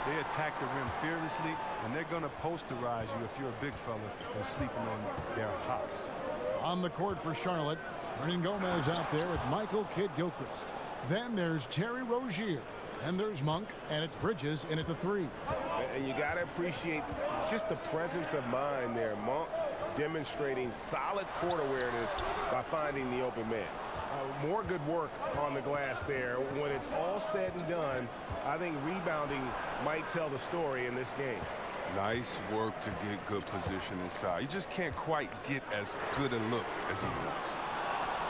they attack the rim fearlessly, and they're going to posterize you if you're a big fella and sleeping on their hops. On the court for Charlotte, Hernan Gomez out there with Michael Kidd-Gilchrist. Then there's Terry Rozier. And there's Monk, and it's Bridges in at the 3. And you got to appreciate just the presence of mind there. Monk demonstrating solid court awareness by finding the open man. More good work on the glass there. When it's all said and done, I think rebounding might tell the story in this game. Nice work to get good position inside. You just can't quite get as good a look as he was.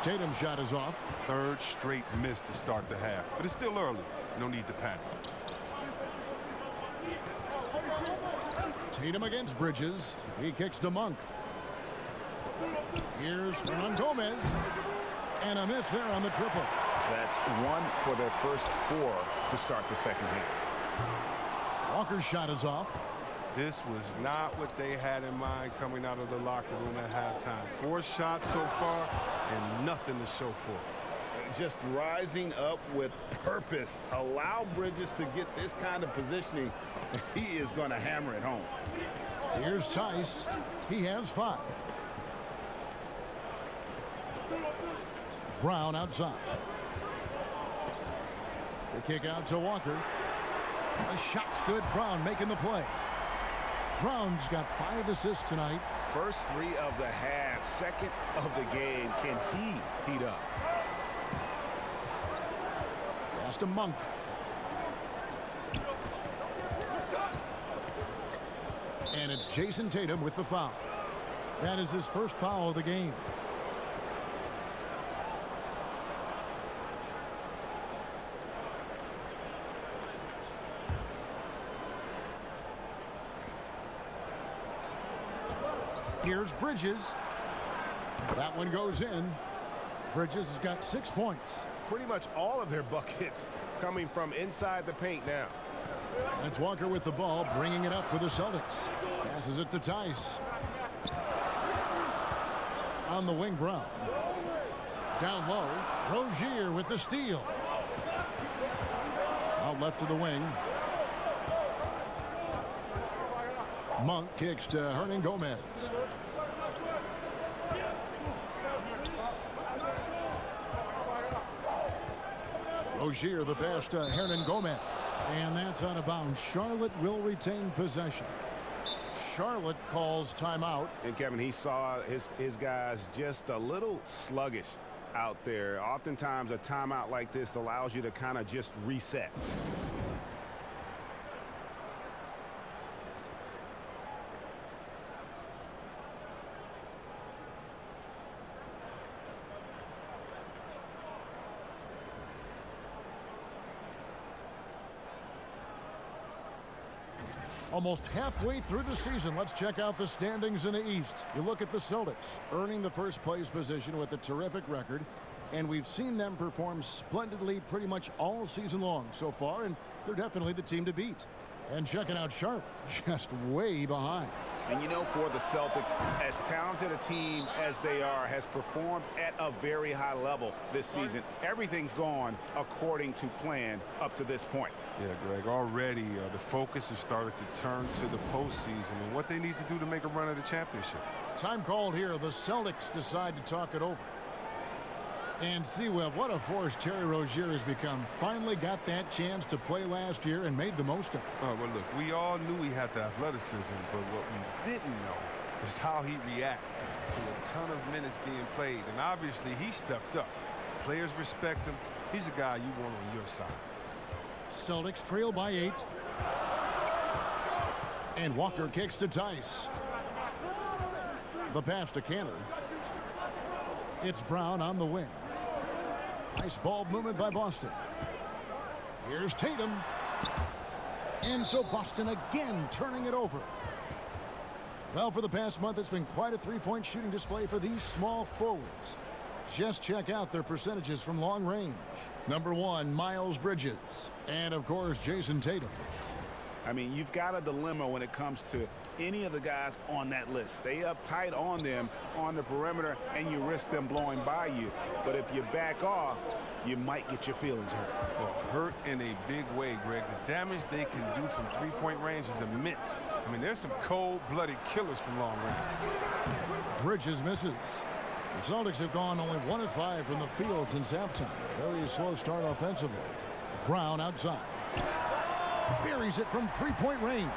Tatum's shot is off. Third straight miss to start the half, but it's still early. No need to panic. Tatum against Bridges. He kicks to Monk. Here's Gomez. And a miss there on the triple. That's one for their first 4 to start the second half. Walker's shot is off. This was not what they had in mind coming out of the locker room at halftime. 4 shots so far and nothing to show for it. Just rising up with purpose. Allow Bridges to get this kind of positioning. He is going to hammer it home. Here's Tice. He has 5. Brown outside. The kick out to Walker. The shot's good. Brown making the play. Brown's got 5 assists tonight. First 3 of the half, second of the game. Can he heat up? Pass to Monk. And it's Jason Tatum with the foul. That is his first foul of the game. Here's Bridges. That one goes in. Bridges has got 6 points. Pretty much all of their buckets coming from inside the paint now. And it's Walker with the ball, bringing it up for the Celtics. Passes it to Tice. On the wing, Brown. Down low, Rozier with the steal. Out left to the wing. Monk kicks to Hernan Gomez. Rozier the pass to Hernan Gomez. And that's out of bounds. Charlotte will retain possession. Charlotte calls timeout. And Kevin, he saw his guys just a little sluggish out there. Oftentimes a timeout like this allows you to kind of just reset. Almost halfway through the season, let's check out the standings in the East. You look at the Celtics, earning the first place position with a terrific record, and we've seen them perform splendidly pretty much all season long so far, and they're definitely the team to beat. And checking out Charlotte, just way behind. And you know, for the Celtics, as talented a team as they are, has performed at a very high level this season. Everything's gone according to plan up to this point. Yeah, Greg, already the focus has started to turn to the postseason and what they need to do to make a run at the championship. Time called here. The Celtics decide to talk it over. And see, well, what a force Terry Rozier has become. Finally got that chance to play last year and made the most of it. Oh, well, look, we all knew he had the athleticism, but what we didn't know is how he reacted to a ton of minutes being played. And obviously, he stepped up. Players respect him. He's a guy you want on your side. Celtics trail by 8. And Walker kicks to Tice. The pass to Canner. It's Brown on the wing. Nice ball movement by Boston. Here's Tatum. And so Boston again turning it over. Well, for the past month, it's been quite a three-point shooting display for these small forwards. Just check out their percentages from long range. Number 1, Miles Bridges. And, of course, Jason Tatum. I mean, you've got a dilemma when it comes to any of the guys on that list. Stay up tight on them on the perimeter, and you risk them blowing by you. But if you back off, you might get your feelings hurt. Well, hurt in a big way, Greg. The damage they can do from three-point range is immense. I mean, there's some cold-blooded killers from long range. Bridges misses. The Celtics have gone only 1 of 5 from the field since halftime. Very slow start offensively. Brown outside. Buries it from three-point range.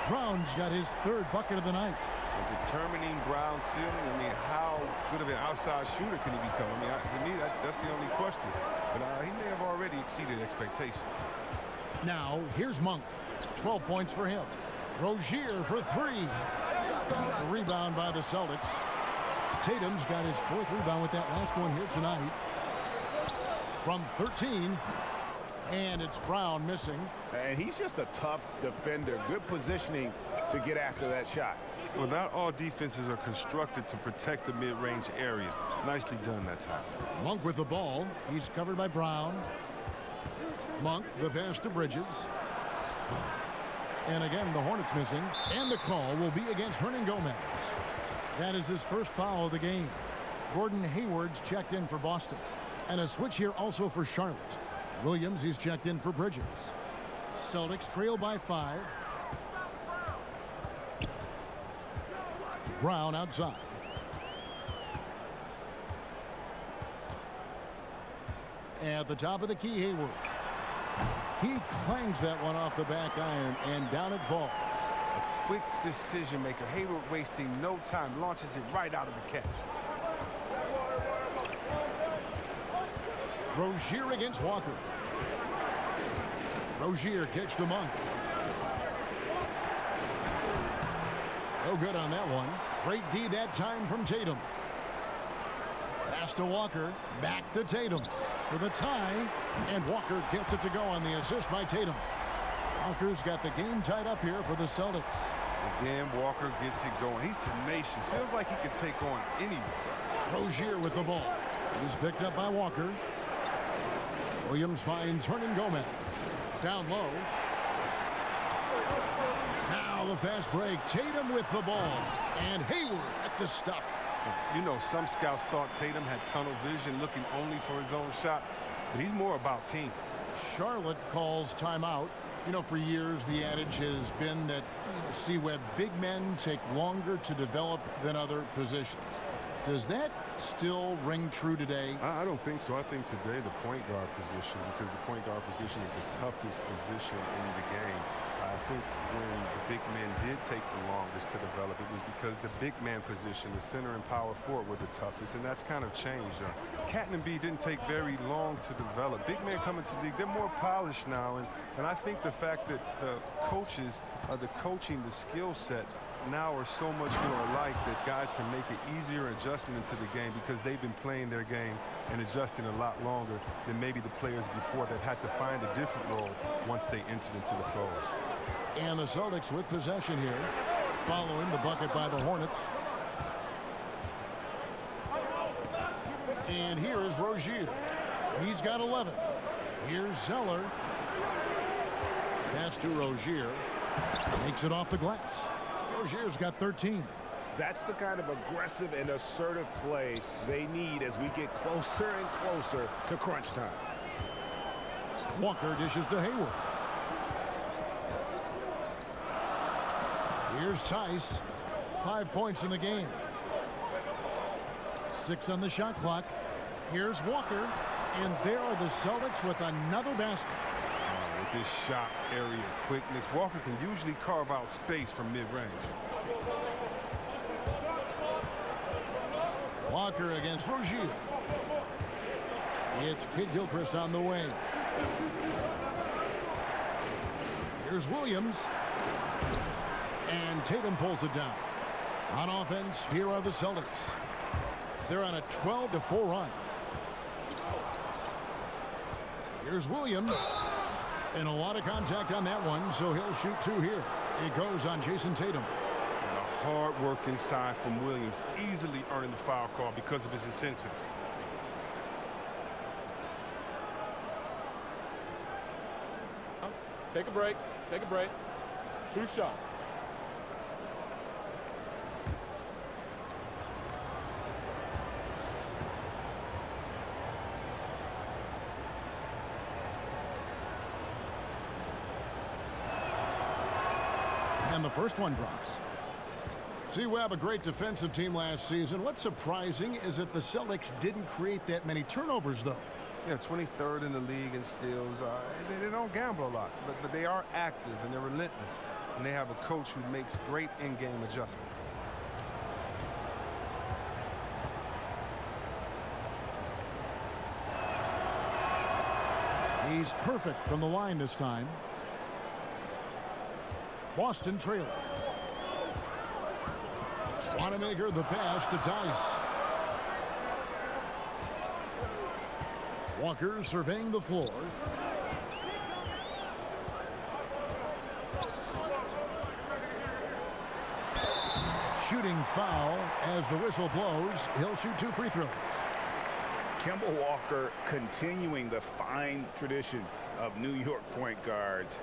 Brown's got his 3rd bucket of the night. Well, determining Brown's ceiling, I mean, how good of an outside shooter can he become? I mean, to me, that's the only question. But he may have already exceeded expectations. Now, here's Monk. 12 points for him. Rozier for three. The rebound by the Celtics. Tatum's got his 4th rebound with that last one here tonight. From 13. And it's Brown missing. And he's just a tough defender. Good positioning to get after that shot. Well, not all defenses are constructed to protect the mid-range area. Nicely done that time. Monk with the ball. He's covered by Brown. Monk, the pass to Bridges. And again, the Hornets missing. And the call will be against Hernangomez. That is his first foul of the game. Gordon Hayward's checked in for Boston. And a switch here also for Charlotte. Williams, he's checked in for Bridges. Celtics trail by 5. Brown outside. At the top of the key, Hayward. He clangs that one off the back iron, and down it falls. A quick decision maker. Hayward wasting no time. Launches it right out of the catch. Rozier against Walker. Rozier kicks to Monk. No good on that one. Great D that time from Tatum. Pass to Walker. Back to Tatum for the tie. And Walker gets it to go on the assist by Tatum. Walker's got the game tied up here for the Celtics. Again, Walker gets it going. He's tenacious. Feels like he can take on anyone. Rozier with the ball. He's picked up by Walker. Williams finds Hernangomez. Down low. Now the fast break. Tatum with the ball. And Hayward at the stuff. You know, some scouts thought Tatum had tunnel vision, looking only for his own shot. But he's more about team. Charlotte calls timeout. You know, for years the adage has been that C-Web big men take longer to develop than other positions. Does that still ring true today? I don't think so. I think today the point guard position, because the point guard position is the toughest position in the game. I think when the big men did take the longest to develop, it was because the big man position, the center and power forward, were the toughest, and that's kind of changed. Cat and B didn't take very long to develop. Big men coming to the league, they're more polished now, and I think the fact that the coaches are the coaching, the skill sets now are so much more alike that guys can make an easier adjustment into the game because they've been playing their game and adjusting a lot longer than maybe the players before that had to find a different role once they entered into the pros. And the Celtics with possession here, following the bucket by the Hornets. And here is Rozier. He's got 11. Here's Zeller. Pass to Rozier. Makes it off the glass. Rozier's got 13. That's the kind of aggressive and assertive play they need as we get closer and closer to crunch time. Walker dishes to Hayward. Here's Tice. 5 points in the game. 6 on the shot clock. Here's Walker. And there are the Celtics with another basket. With this shot area quickness, Walker can usually carve out space from mid-range. Walker against Rozier. It's Kid Gilchrist on the wing. Here's Williams. And Tatum pulls it down. On offense, here are the Celtics. They're on a 12-4 run. Here's Williams. And a lot of contact on that one, so he'll shoot 2 here. It goes on Jason Tatum. And a hard work inside from Williams, easily earning the foul call because of his intensity. Take a break. Take a break. 2 shots. And the first one drops. C-Web, a great defensive team last season. What's surprising is that the Celtics didn't create that many turnovers, though. Yeah, 23rd in the league in steals. They don't gamble a lot, but they are active and they're relentless. And they have a coach who makes great in-game adjustments. He's perfect from the line this time. Boston trailing. Wanamaker the pass to Tice. Walker surveying the floor. Shooting foul as the whistle blows. He'll shoot 2 free throws. Kemba Walker continuing the fine tradition of New York point guards.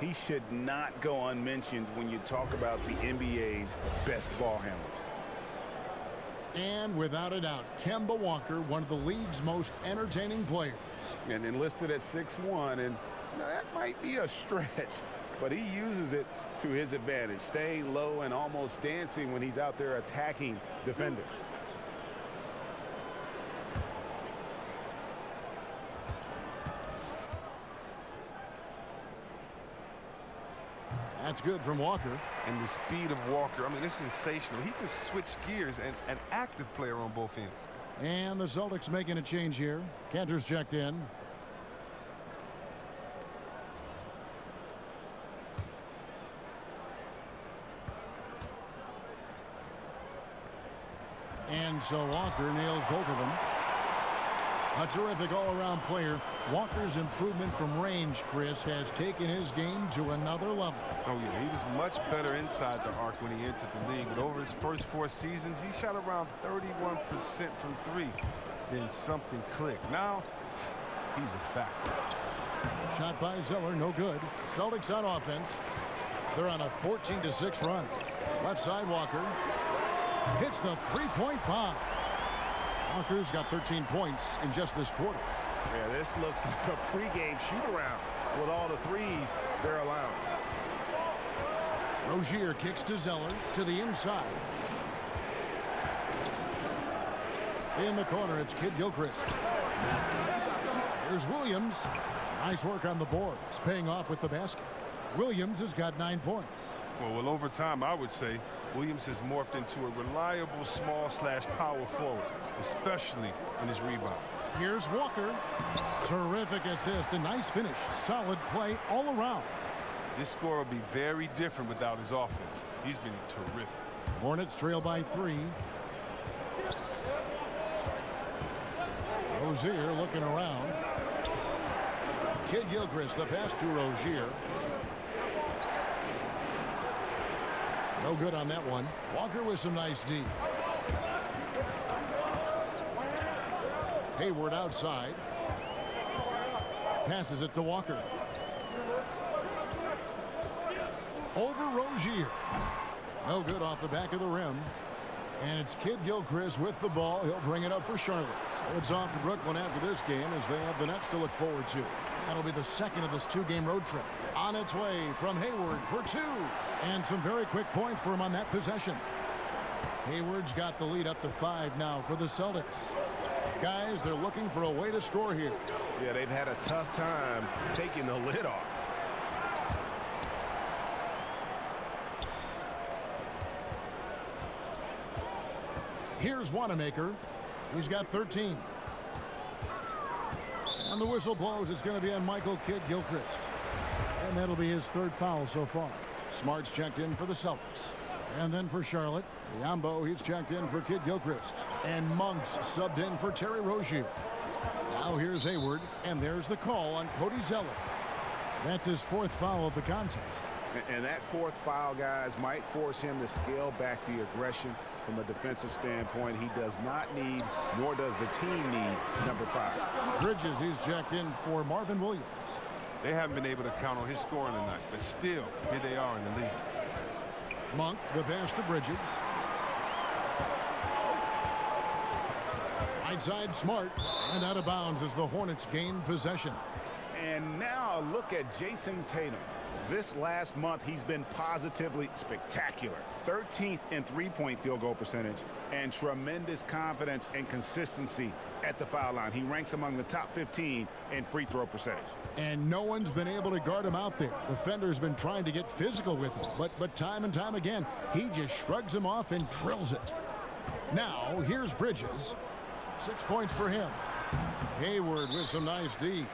He should not go unmentioned when you talk about the NBA's best ball handlers. And without a doubt, Kemba Walker, one of the league's most entertaining players. And enlisted at 6'1", and that might be a stretch, but he uses it to his advantage, staying low and almost dancing when he's out there attacking defenders. That's good from Walker. And the speed of Walker, I mean, it's sensational. He can switch gears, and an active player on both ends. And the Celtics making a change here. Cantor's checked in. And so Walker nails both of them. A terrific all-around player. Walker's improvement from range, Chris, has taken his game to another level. Oh, yeah, he was much better inside the arc when he entered the league. But over his first 4 seasons, he shot around 31% from 3. Then something clicked. Now, he's a factor. Shot by Zeller, no good. Celtics on offense. They're on a 14-6 run. Left side, Walker hits the three-point bomb. Walker's got 13 points in just this quarter. Yeah, this looks like a pregame shoot-around with all the threes they're allowing. Rozier kicks to Zeller to the inside. In the corner, it's Kid Gilchrist. Here's Williams. Nice work on the boards, paying off with the basket. Williams has got 9 points. Well, over time, I would say Williams has morphed into a reliable small/power forward, especially in his rebound. Here's Walker. Terrific assist, a nice finish. Solid play all around. This score will be very different without his offense. He's been terrific. Hornets trail by 3. Rozier looking around. Kid Gilchrist, the pass to Rozier. No good on that one. Walker with some nice D. Hayward outside. Passes it to Walker. Over Rozier. No good off the back of the rim. And it's Kid Gilchrist with the ball. He'll bring it up for Charlotte. So it's off to Brooklyn after this game as they have the Nets to look forward to. That'll be the second of this 2-game road trip. On its way from Hayward for 2. And some very quick points for him on that possession. Hayward's got the lead up to 5 now for the Celtics. Guys, they're looking for a way to score here. Yeah, they've had a tough time taking the lid off. Here's Wanamaker. He's got 13. And the whistle blows. It's going to be on Michael Kid Gilchrist. And that'll be his 3rd foul so far. Smart's checked in for the Celtics. And then for Charlotte, Biombo, he's checked in for Kid Gilchrist. And Monk's subbed in for Terry Rozier. Now here's Hayward. And there's the call on Cody Zeller. That's his 4th foul of the contest. And that 4th foul, guys, might force him to scale back the aggression from a defensive standpoint. He does not need, nor does the team need, number 5. Bridges, he's checked in for Marvin Williams. They haven't been able to count on his scoring tonight, but still, here they are in the lead. Monk, the pass to Bridges. Right side, Smart. And out of bounds as the Hornets gain possession. And now a look at Jason Tatum. This last month, he's been positively spectacular. 13th in three-point field goal percentage and tremendous confidence and consistency at the foul line. He ranks among the top 15 in free throw percentage. And no one's been able to guard him out there. Defender's been trying to get physical with him, but time and time again, he just shrugs him off and drills it. Now, here's Bridges. 6 points for him. Hayward with some nice D.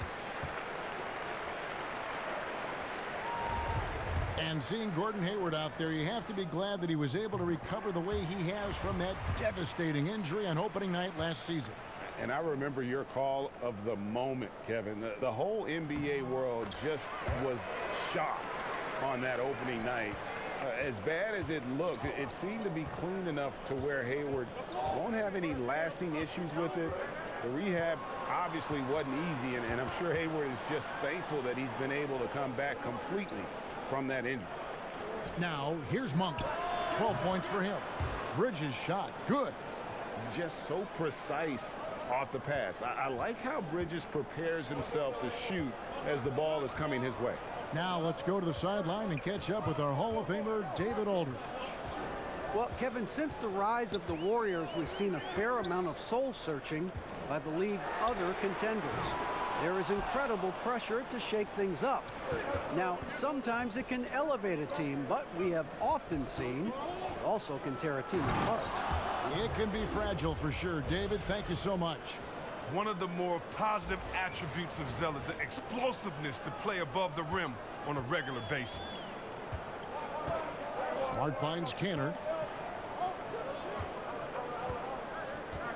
And seeing Gordon Hayward out there, you have to be glad that he was able to recover the way he has from that devastating injury on opening night last season. And I remember your call of the moment, Kevin. The whole NBA world just was shocked on that opening night. As bad as it looked, it seemed to be clean enough to where Hayward won't have any lasting issues with it. The rehab obviously wasn't easy, and I'm sure Hayward is just thankful that he's been able to come back completely from that injury. Now, here's Monk. 12 points for him. Bridges shot. Good. Just so precise off the pass. I like how Bridges prepares himself to shoot as the ball is coming his way. Now let's go to the sideline and catch up with our Hall of Famer, David Aldridge. Well, Kevin, since the rise of the Warriors, we've seen a fair amount of soul-searching by the league's other contenders. There is incredible pressure to shake things up. Now, sometimes it can elevate a team, but we have often seen it also can tear a team apart. It can be fragile for sure. David, thank you so much. One of the more positive attributes of Zeller, the explosiveness to play above the rim on a regular basis. Smart finds Canner.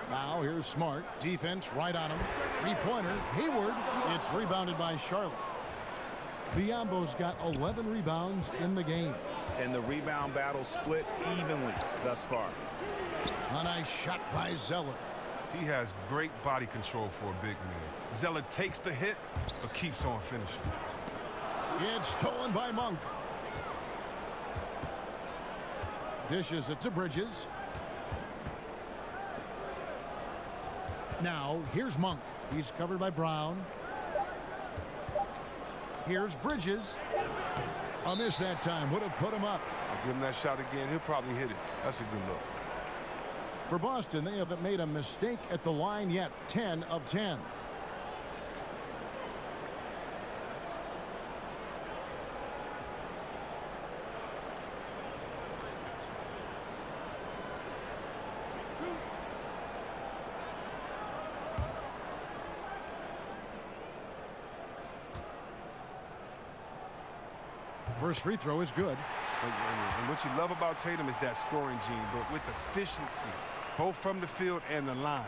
Now here's Smart. Defense right on him. Three-pointer. Hayward. It's rebounded by Charlotte. Biyombo's got 11 rebounds in the game. And the rebound battle split evenly thus far. A nice shot by Zeller. He has great body control for a big man. Zeller takes the hit, but keeps on finishing. It's stolen by Monk. Dishes it to Bridges. Now, here's Monk. He's covered by Brown. Here's Bridges. A miss that time. Would have put him up. I'll give him that shot again. He'll probably hit it. That's a good look. For Boston, they haven't made a mistake at the line yet. 10 of 10. First free throw is good. And what you love about Tatum is that scoring gene, but with efficiency, both from the field and the line.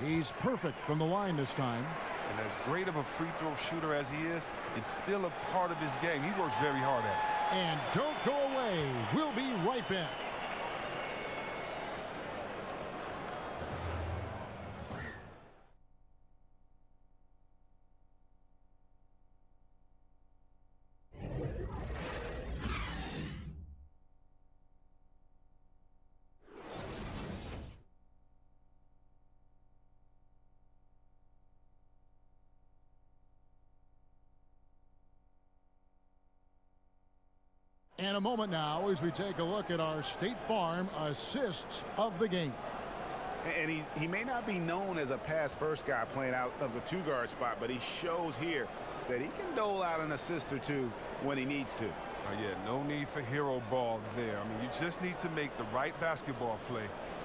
He's perfect from the line this time. And as great of a free throw shooter as he is, it's still a part of his game. He works very hard at it. And don't go away. We'll be right back. And a moment now as we take a look at our State Farm assists of the game. And he may not be known as a pass-first guy playing out of the two-guard spot, but he shows here that he can dole out an assist or two when he needs to. Yeah, no need for hero ball there. I mean, you just need to make the right basketball play.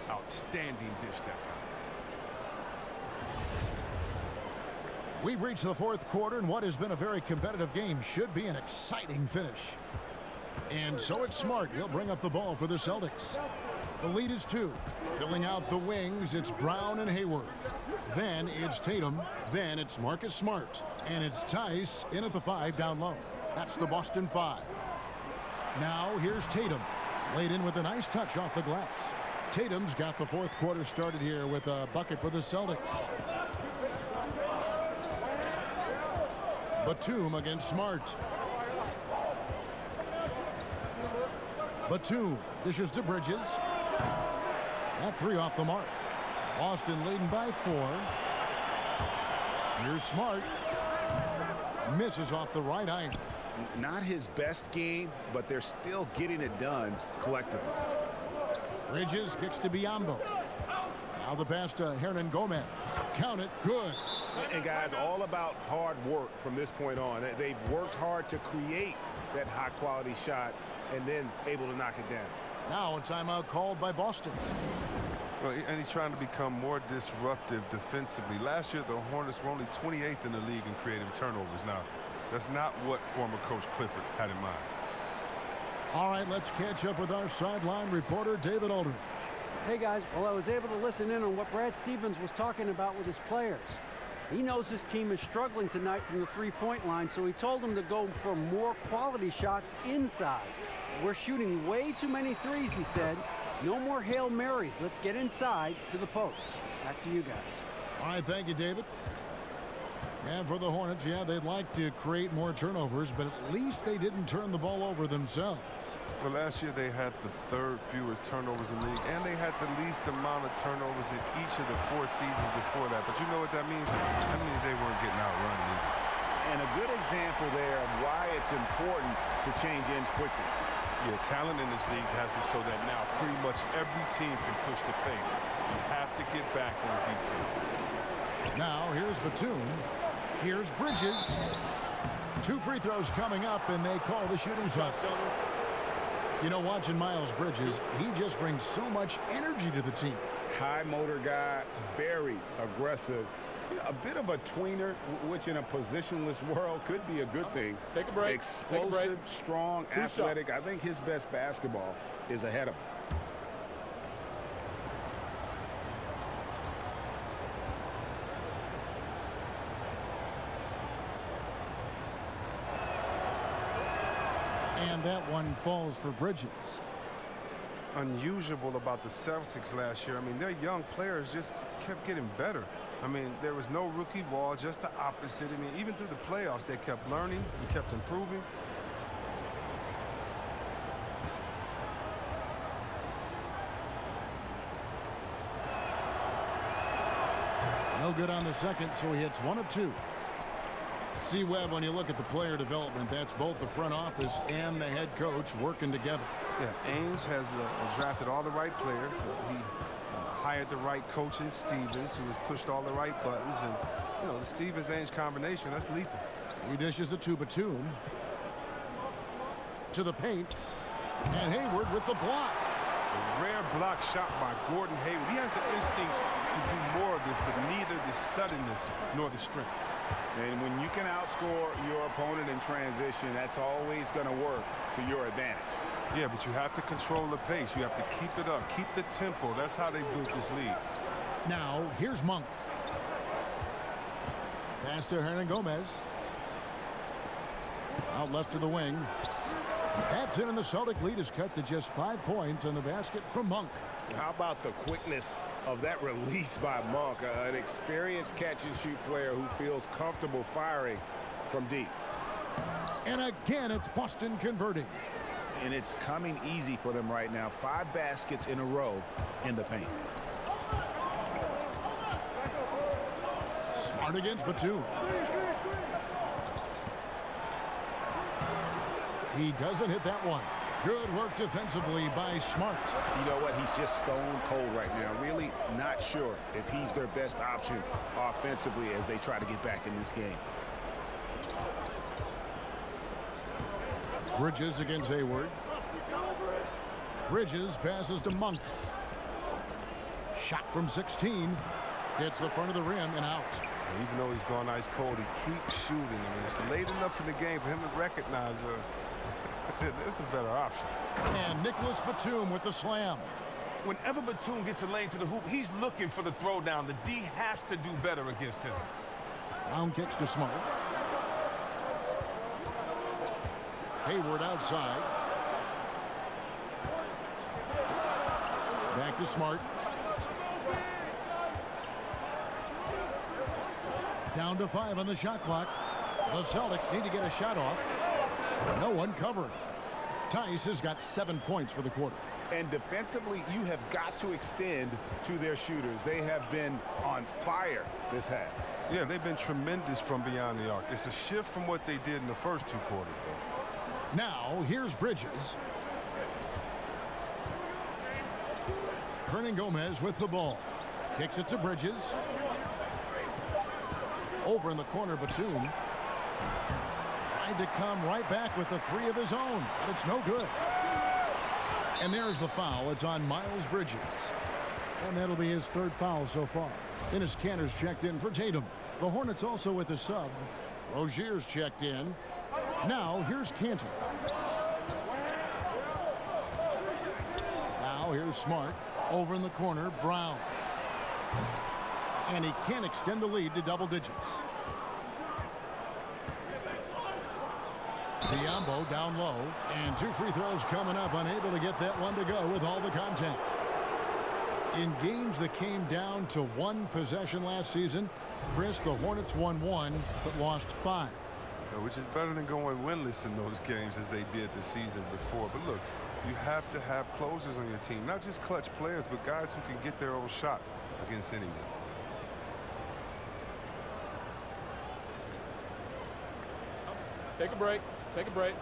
Outstanding dish that time. We've reached the fourth quarter, and what has been a very competitive game should be an exciting finish. And so it's Smart. He'll bring up the ball for the Celtics. The lead is 2. Filling out the wings, it's Brown and Hayward. Then it's Tatum. Then it's Marcus Smart. And it's Tice in at the 5 down low. That's the Boston 5. Now here's Tatum. Laid in with a nice touch off the glass. Tatum's got the fourth quarter started here with a bucket for the Celtics. Batum against Smart. Batum dishes to Bridges. That 3 off the mark. Boston leading by 4. Here's Smart. Misses off the right iron. Not his best game, but they're still getting it done collectively. Bridges kicks to Biyombo. Now the pass to Hernangomez. Count it. Good. And guys, all about hard work from this point on. They've worked hard to create that high-quality shot and then able to knock it down. Now a timeout called by Boston. Well, and he's trying to become more disruptive defensively. Last year, the Hornets were only 28th in the league in creating turnovers. Now, that's not what former Coach Clifford had in mind. All right, let's catch up with our sideline reporter, David Aldridge. Hey, guys. Well, I was able to listen in on what Brad Stevens was talking about with his players. He knows his team is struggling tonight from the three-point line, so he told them to go for more quality shots inside. We're shooting way too many threes, he said. No more Hail Marys. Let's get inside to the post. Back to you guys. All right, thank you, David. And for the Hornets, yeah, they'd like to create more turnovers, but at least they didn't turn the ball over themselves. Well, last year they had the third fewest turnovers in the league, and they had the least amount of turnovers in each of the 4 seasons before that. But you know what that means? That means they weren't getting outrun either. And a good example there of why it's important to change ends quickly. Yeah, talent in this league has it so that now pretty much every team can push the pace. You have to get back on defense. Now, here's Batum. Here's Bridges. 2 free throws coming up, and they call the shooting foul. You know, watching Miles Bridges, he just brings so much energy to the team. High motor guy, very aggressive. A bit of a tweener, which in a positionless world could be a good thing. Take a break. Explosive, Take a break. strong, athletic. I think his best basketball is ahead of him. And that one falls for Bridges. Unusual about the Celtics last year. I mean, their young players just kept getting better. I mean, there was no rookie wall, just the opposite. I mean, even through the playoffs, they kept learning and kept improving. No good on the second, so he hits 1 of 2. See, Webb, when you look at the player development, that's both the front office and the head coach working together. Yeah, Ainge has drafted all the right players. He hired the right coaches, Stevens, who has pushed all the right buttons. And, you know, the Stevens-Ainge combination, that's lethal. He dishes it to Batum. To the paint. And Hayward with the block. A rare block shot by Gordon Hayward. He has the instincts to do more of this, but neither the suddenness nor the strength. And when you can outscore your opponent in transition, that's always going to work to your advantage. Yeah, but you have to control the pace. You have to keep it up, keep the tempo. That's how they built this league. Now, here's Monk. Pass to Hernangomez. Out left to the wing. That's in, and the Celtic lead is cut to just 5 points on the basket from Monk. How about the quickness of that release by Monk, an experienced catch-and-shoot player who feels comfortable firing from deep. And again, it's Boston converting. And it's coming easy for them right now. 5 baskets in a row in the paint. Smart against Batum. He doesn't hit that one. Good work defensively by Smart. You know what? He's just stone cold right now. Really not sure if he's their best option offensively as they try to get back in this game. Bridges against Hayward. Bridges passes to Monk. Shot from 16. Hits the front of the rim and out. And even though he's gone ice cold, he keeps shooting. I mean, it's late enough in the game for him to recognize there's a better option. And Nicholas Batum with the slam. Whenever Batum gets a lane to the hoop, he's looking for the throwdown. The D has to do better against him. Round kicks to Smart. Hayward outside. Back to Smart. Down to 5 on the shot clock. The Celtics need to get a shot off. No one covering. Tice has got 7 points for the quarter. And defensively, you have got to extend to their shooters. They have been on fire this half. Yeah, they've been tremendous from beyond the arc. It's a shift from what they did in the first 2 quarters, though. Now, here's Bridges. Hernangomez with the ball. Kicks it to Bridges. Over in the corner, Batum. Tried to come right back with the three of his own, but it's no good. And there's the foul. It's on Miles Bridges. And that'll be his third foul so far. Dennis Kanter's checked in for Tatum. The Hornets also with a sub. Rozier's checked in. Now here's Kanter. Now here's Smart. Over in the corner, Brown. And he can't extend the lead to double digits. Biyombo down low. And 2 free throws coming up. Unable to get that one to go with all the contact. In games that came down to 1 possession last season, Chris, the Hornets won 1 but lost 5. Which is better than going winless in those games as they did the season before. But look, you have to have closers on your team. Not just clutch players, but guys who can get their own shot against anyone. Take a break. Take a break.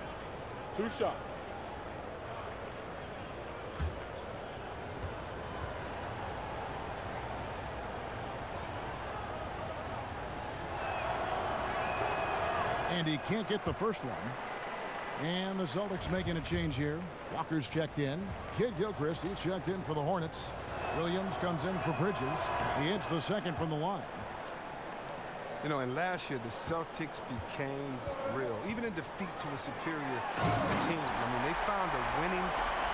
2 shots. And he can't get the first one. And the Celtics making a change here. Walker's checked in. Kid Gilchrist, he's checked in for the Hornets. Williams comes in for Bridges. He hits the second from the line. You know, and last year the Celtics became real. Even in defeat to a superior team. I mean, they found a winning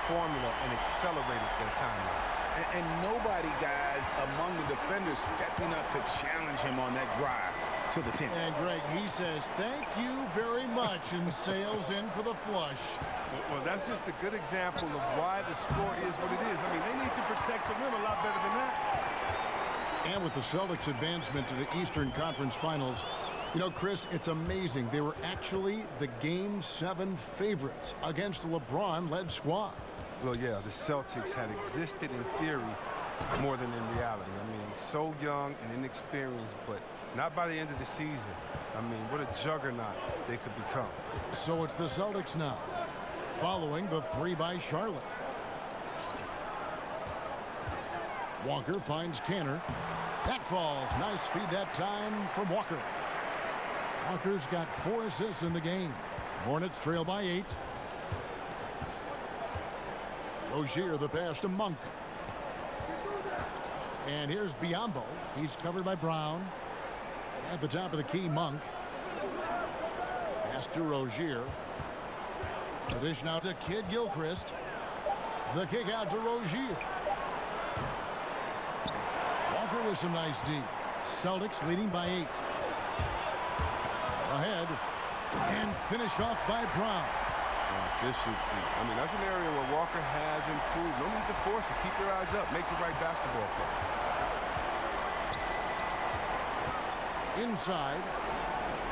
formula and accelerated their timeline. And nobody, guys, among the defenders stepping up to challenge him on that drive to the 10. And Greg, he says, thank you very much, and sails in for the flush. Well, that's just a good example of why the score is what it is. I mean, they need to protect the rim a lot better than that. And with the Celtics' advancement to the Eastern Conference Finals, you know, Chris, it's amazing. They were actually the Game 7 favorites against a LeBron-led squad. Well, yeah, the Celtics had existed in theory more than in reality. I mean, so young and inexperienced, but not by the end of the season. I mean, what a juggernaut they could become. So it's the Celtics now, following the 3 by Charlotte. Walker finds Kanter. That falls. Nice feed that time from Walker. Walker's got 4 assists in the game. Hornets trail by 8. Rozier the pass to Monk. And here's Biyombo. He's covered by Brown. At the top of the key, Monk. Pass to Rozier. The dish now to Kid Gilchrist. The kick out to Rozier. Walker with some nice D. Celtics leading by 8. Ahead. And finished off by Brown. Efficiency. I mean, that's an area where Walker has improved. No need to force it. Keep your eyes up. Make the right basketball play. Inside.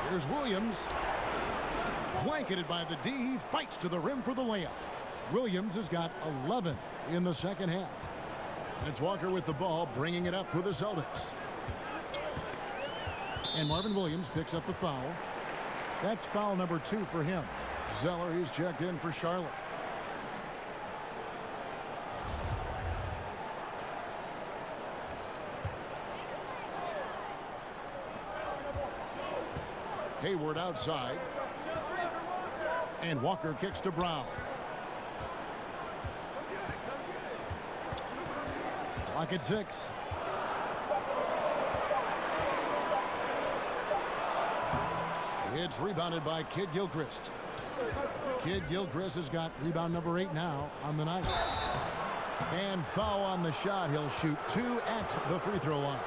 Here's Williams. Blanketed by the D. He fights to the rim for the layup. Williams has got 11 in the second half. And it's Walker with the ball, bringing it up for the Celtics. And Marvin Williams picks up the foul. That's foul number 2 for him. Zeller, he's checked in for Charlotte. Hayward outside. And Walker kicks to Brown. Clock at 6. It's rebounded by Kid Gilchrist. Kid Gilchrist has got rebound number 8 now on the night. And foul on the shot. He'll shoot 2 at the free throw line.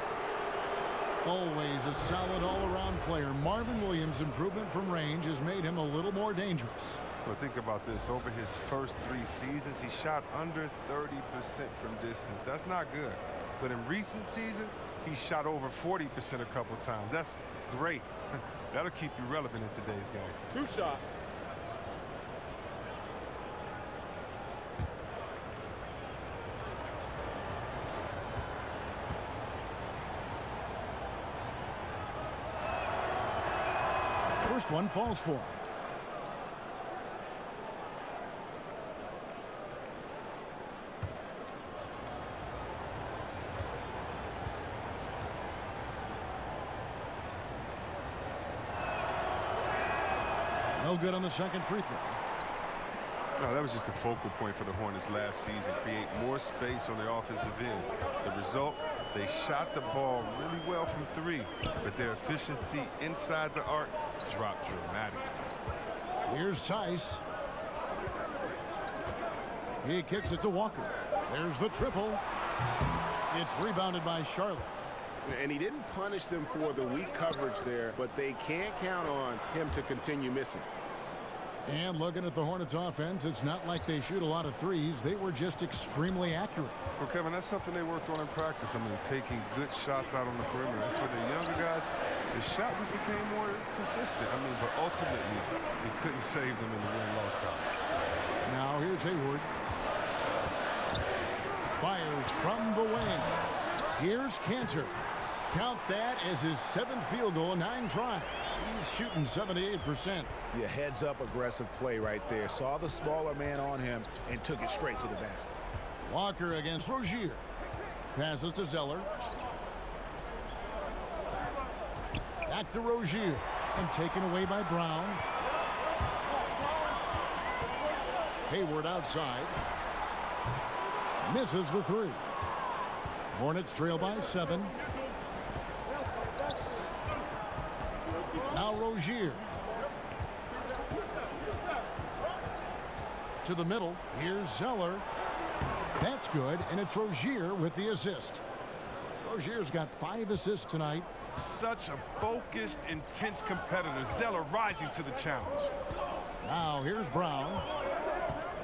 Always a solid all-around player. Marvin Williams' improvement from range has made him a little more dangerous. Well, think about this. Over his first 3 seasons, he shot under 30% from distance. That's not good. But in recent seasons, he shot over 40% a couple times. That's great. That'll keep you relevant in today's game. 2 shots. First one falls for him. No good on the second free throw. No, that was just a focal point for the Hornets last season. Create more space on the offensive end. The result, they shot the ball really well from three, but their efficiency inside the arc dropped dramatically. Here's Tice. He kicks it to Walker. There's the triple. It's rebounded by Charlotte. And he didn't punish them for the weak coverage there, but they can't count on him to continue missing. And looking at the Hornets offense, it's not like they shoot a lot of threes. They were just extremely accurate. Well, Kevin, that's something they worked on in practice. I mean, taking good shots out on the perimeter. And for the younger guys, the shot just became more consistent. I mean, but ultimately, it couldn't save them in the win-loss column. Now here's Hayward. Fires from the wing. Here's Cantor. Count that as his 7th field goal in 9 tries. He's shooting 78%. Yeah, heads-up aggressive play right there. Saw the smaller man on him and took it straight to the basket. Walker against Rozier. Passes to Zeller. Back to Rozier. And taken away by Brown. Hayward outside. Misses the three. Hornets trail by 7. Now Rozier. To the middle. Here's Zeller. That's good, and it's Rozier with the assist. Rozier's got 5 assists tonight. Such a focused, intense competitor. Zeller rising to the challenge. Now here's Brown.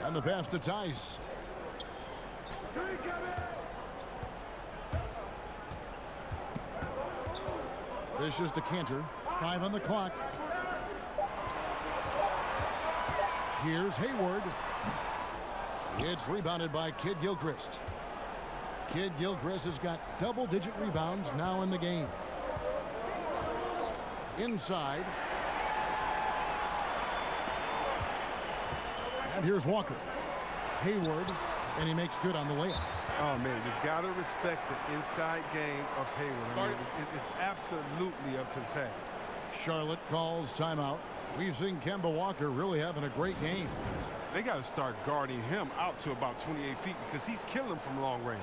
And the pass to Tice. Dishes to Cantor. 5 on the clock. Here's Hayward. It's rebounded by Kid Gilchrist. Kid Gilchrist has got double-digit rebounds now in the game. Inside. And here's Walker. Hayward, and he makes good on the layup. Oh, man, you got to respect the inside game of Hayward. I mean, it's absolutely up to the task. Charlotte calls timeout. We've seen Kemba Walker really having a great game. They got to start guarding him out to about 28 feet because he's killing from long range.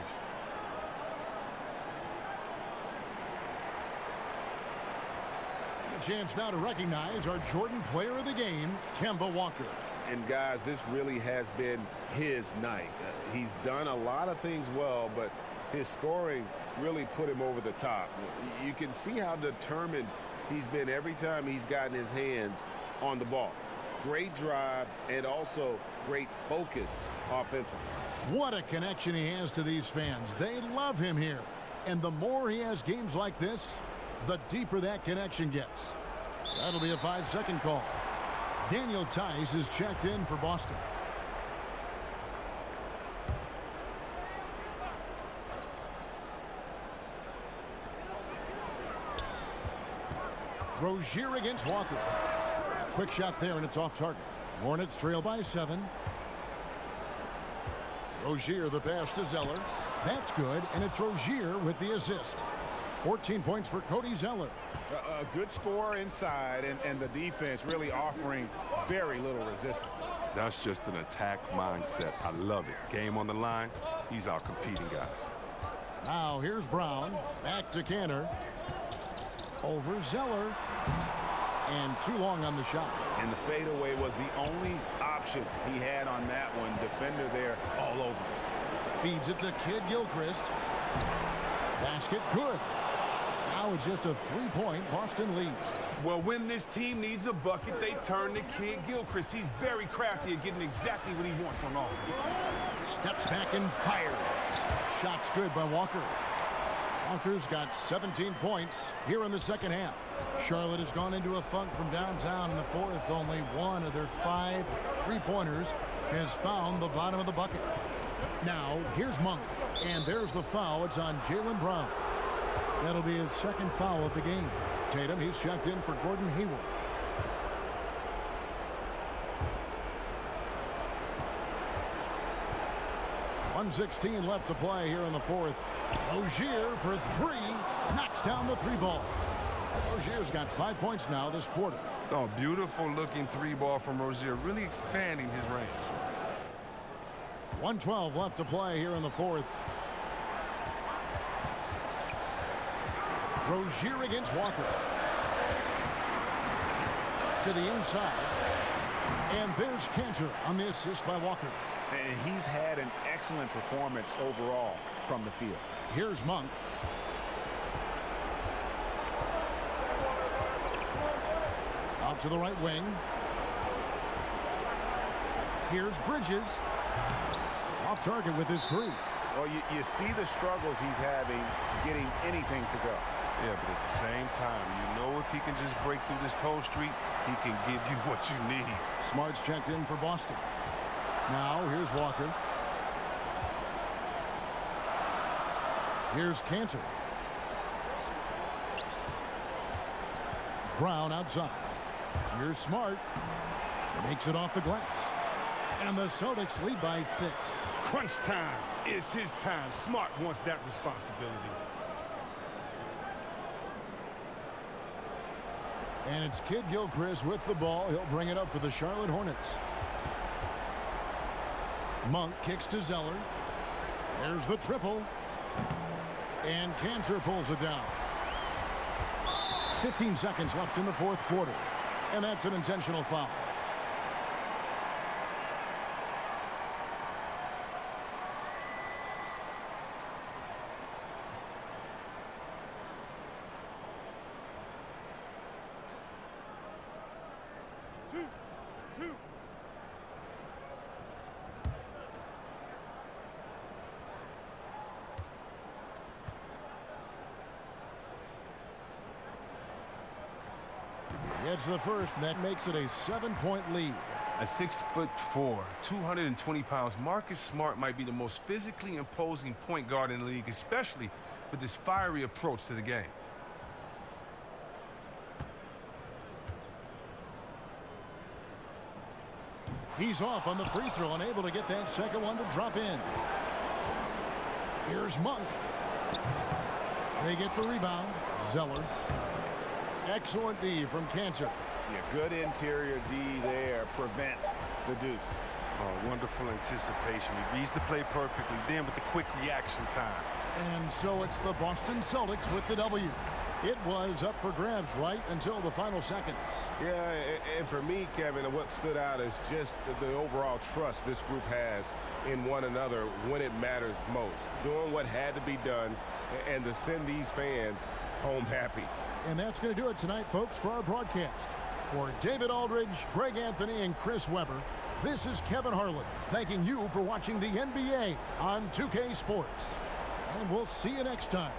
A chance now to recognize our Jordan player of the game, Kemba Walker. And guys, this really has been his night. He's done a lot of things well, but his scoring really put him over the top. You can see how determined he's been every time he's gotten his hands on the ball. Great drive and also great focus offensively. What a connection he has to these fans. They love him here. And the more he has games like this, the deeper that connection gets. That'll be a 5-second call. Daniel Tice is checked in for Boston. Rozier against Walker. Quick shot there, and it's off target. Hornets trail by 7. Rozier, the pass to Zeller. That's good, and it's Rozier with the assist. 14 points for Cody Zeller. A good score inside, and the defense really offering very little resistance. That's just an attack mindset. I love it. Game on the line. He's out competing guys. Now here's Brown. Back to Cantor. Over Zeller. And too long on the shot. And the fadeaway was the only option he had on that one. Defender there all over. Feeds it to Kid Gilchrist. Basket good. Now it's just a 3-point Boston lead. Well, when this team needs a bucket, they turn to Kid Gilchrist. He's very crafty at getting exactly what he wants on offense. Steps back and fires. Shot's good by Walker. Walker's got 17 points here in the second half. Charlotte has gone into a funk from downtown in the fourth. Only one of their 5 3-pointers has found the bottom of the bucket. Now, here's Monk. And there's the foul. It's on Jaylen Brown. That'll be his second foul of the game. Tatum, he's checked in for Gordon Hayward. .116 left to play here in the fourth. Rozier for 3. Knocks down the 3 ball. Rozier's got 5 points now this quarter. Oh, beautiful looking 3-ball from Rozier, really expanding his range. 1:12 left to play here in the fourth. Rozier against Walker. To the inside. And there's Cantor on the assist by Walker. And he's had an excellent performance overall from the field. Here's Monk. Out to the right wing. Here's Bridges. Off target with his three. Well, you see the struggles he's having getting anything to go. Yeah, but at the same time, you know if he can just break through this cold streak, he can give you what you need. Smart's checked in for Boston. Now, here's Walker. Here's Cantor. Brown outside. Here's Smart. Makes it off the glass. And the Celtics lead by 6. Crunch time. It's his time. Smart wants that responsibility. And it's Kid Gilchrist with the ball. He'll bring it up for the Charlotte Hornets. Monk kicks to Zeller. There's the triple. And Cantor pulls it down. 15 seconds left in the fourth quarter. And that's an intentional foul. It's the first, and that makes it a 7-point lead. At 6'4", 220 pounds, Marcus Smart might be the most physically imposing point guard in the league, especially with this fiery approach to the game. He's off on the free throw, unable to get that second one to drop in. Here's Monk. They get the rebound. Zeller. Excellent D from Cantor. Yeah, good interior D there prevents the deuce. Oh, wonderful anticipation. He reads the play perfectly, then with the quick reaction time. And so it's the Boston Celtics with the W. It was up for grabs right until the final seconds. Yeah, and for me, Kevin, what stood out is just the overall trust this group has in one another when it matters most. Doing what had to be done and to send these fans home happy. And that's going to do it tonight, folks, for our broadcast. For David Aldridge, Greg Anthony, and Chris Webber, this is Kevin Harlan thanking you for watching the NBA on 2K Sports. And we'll see you next time.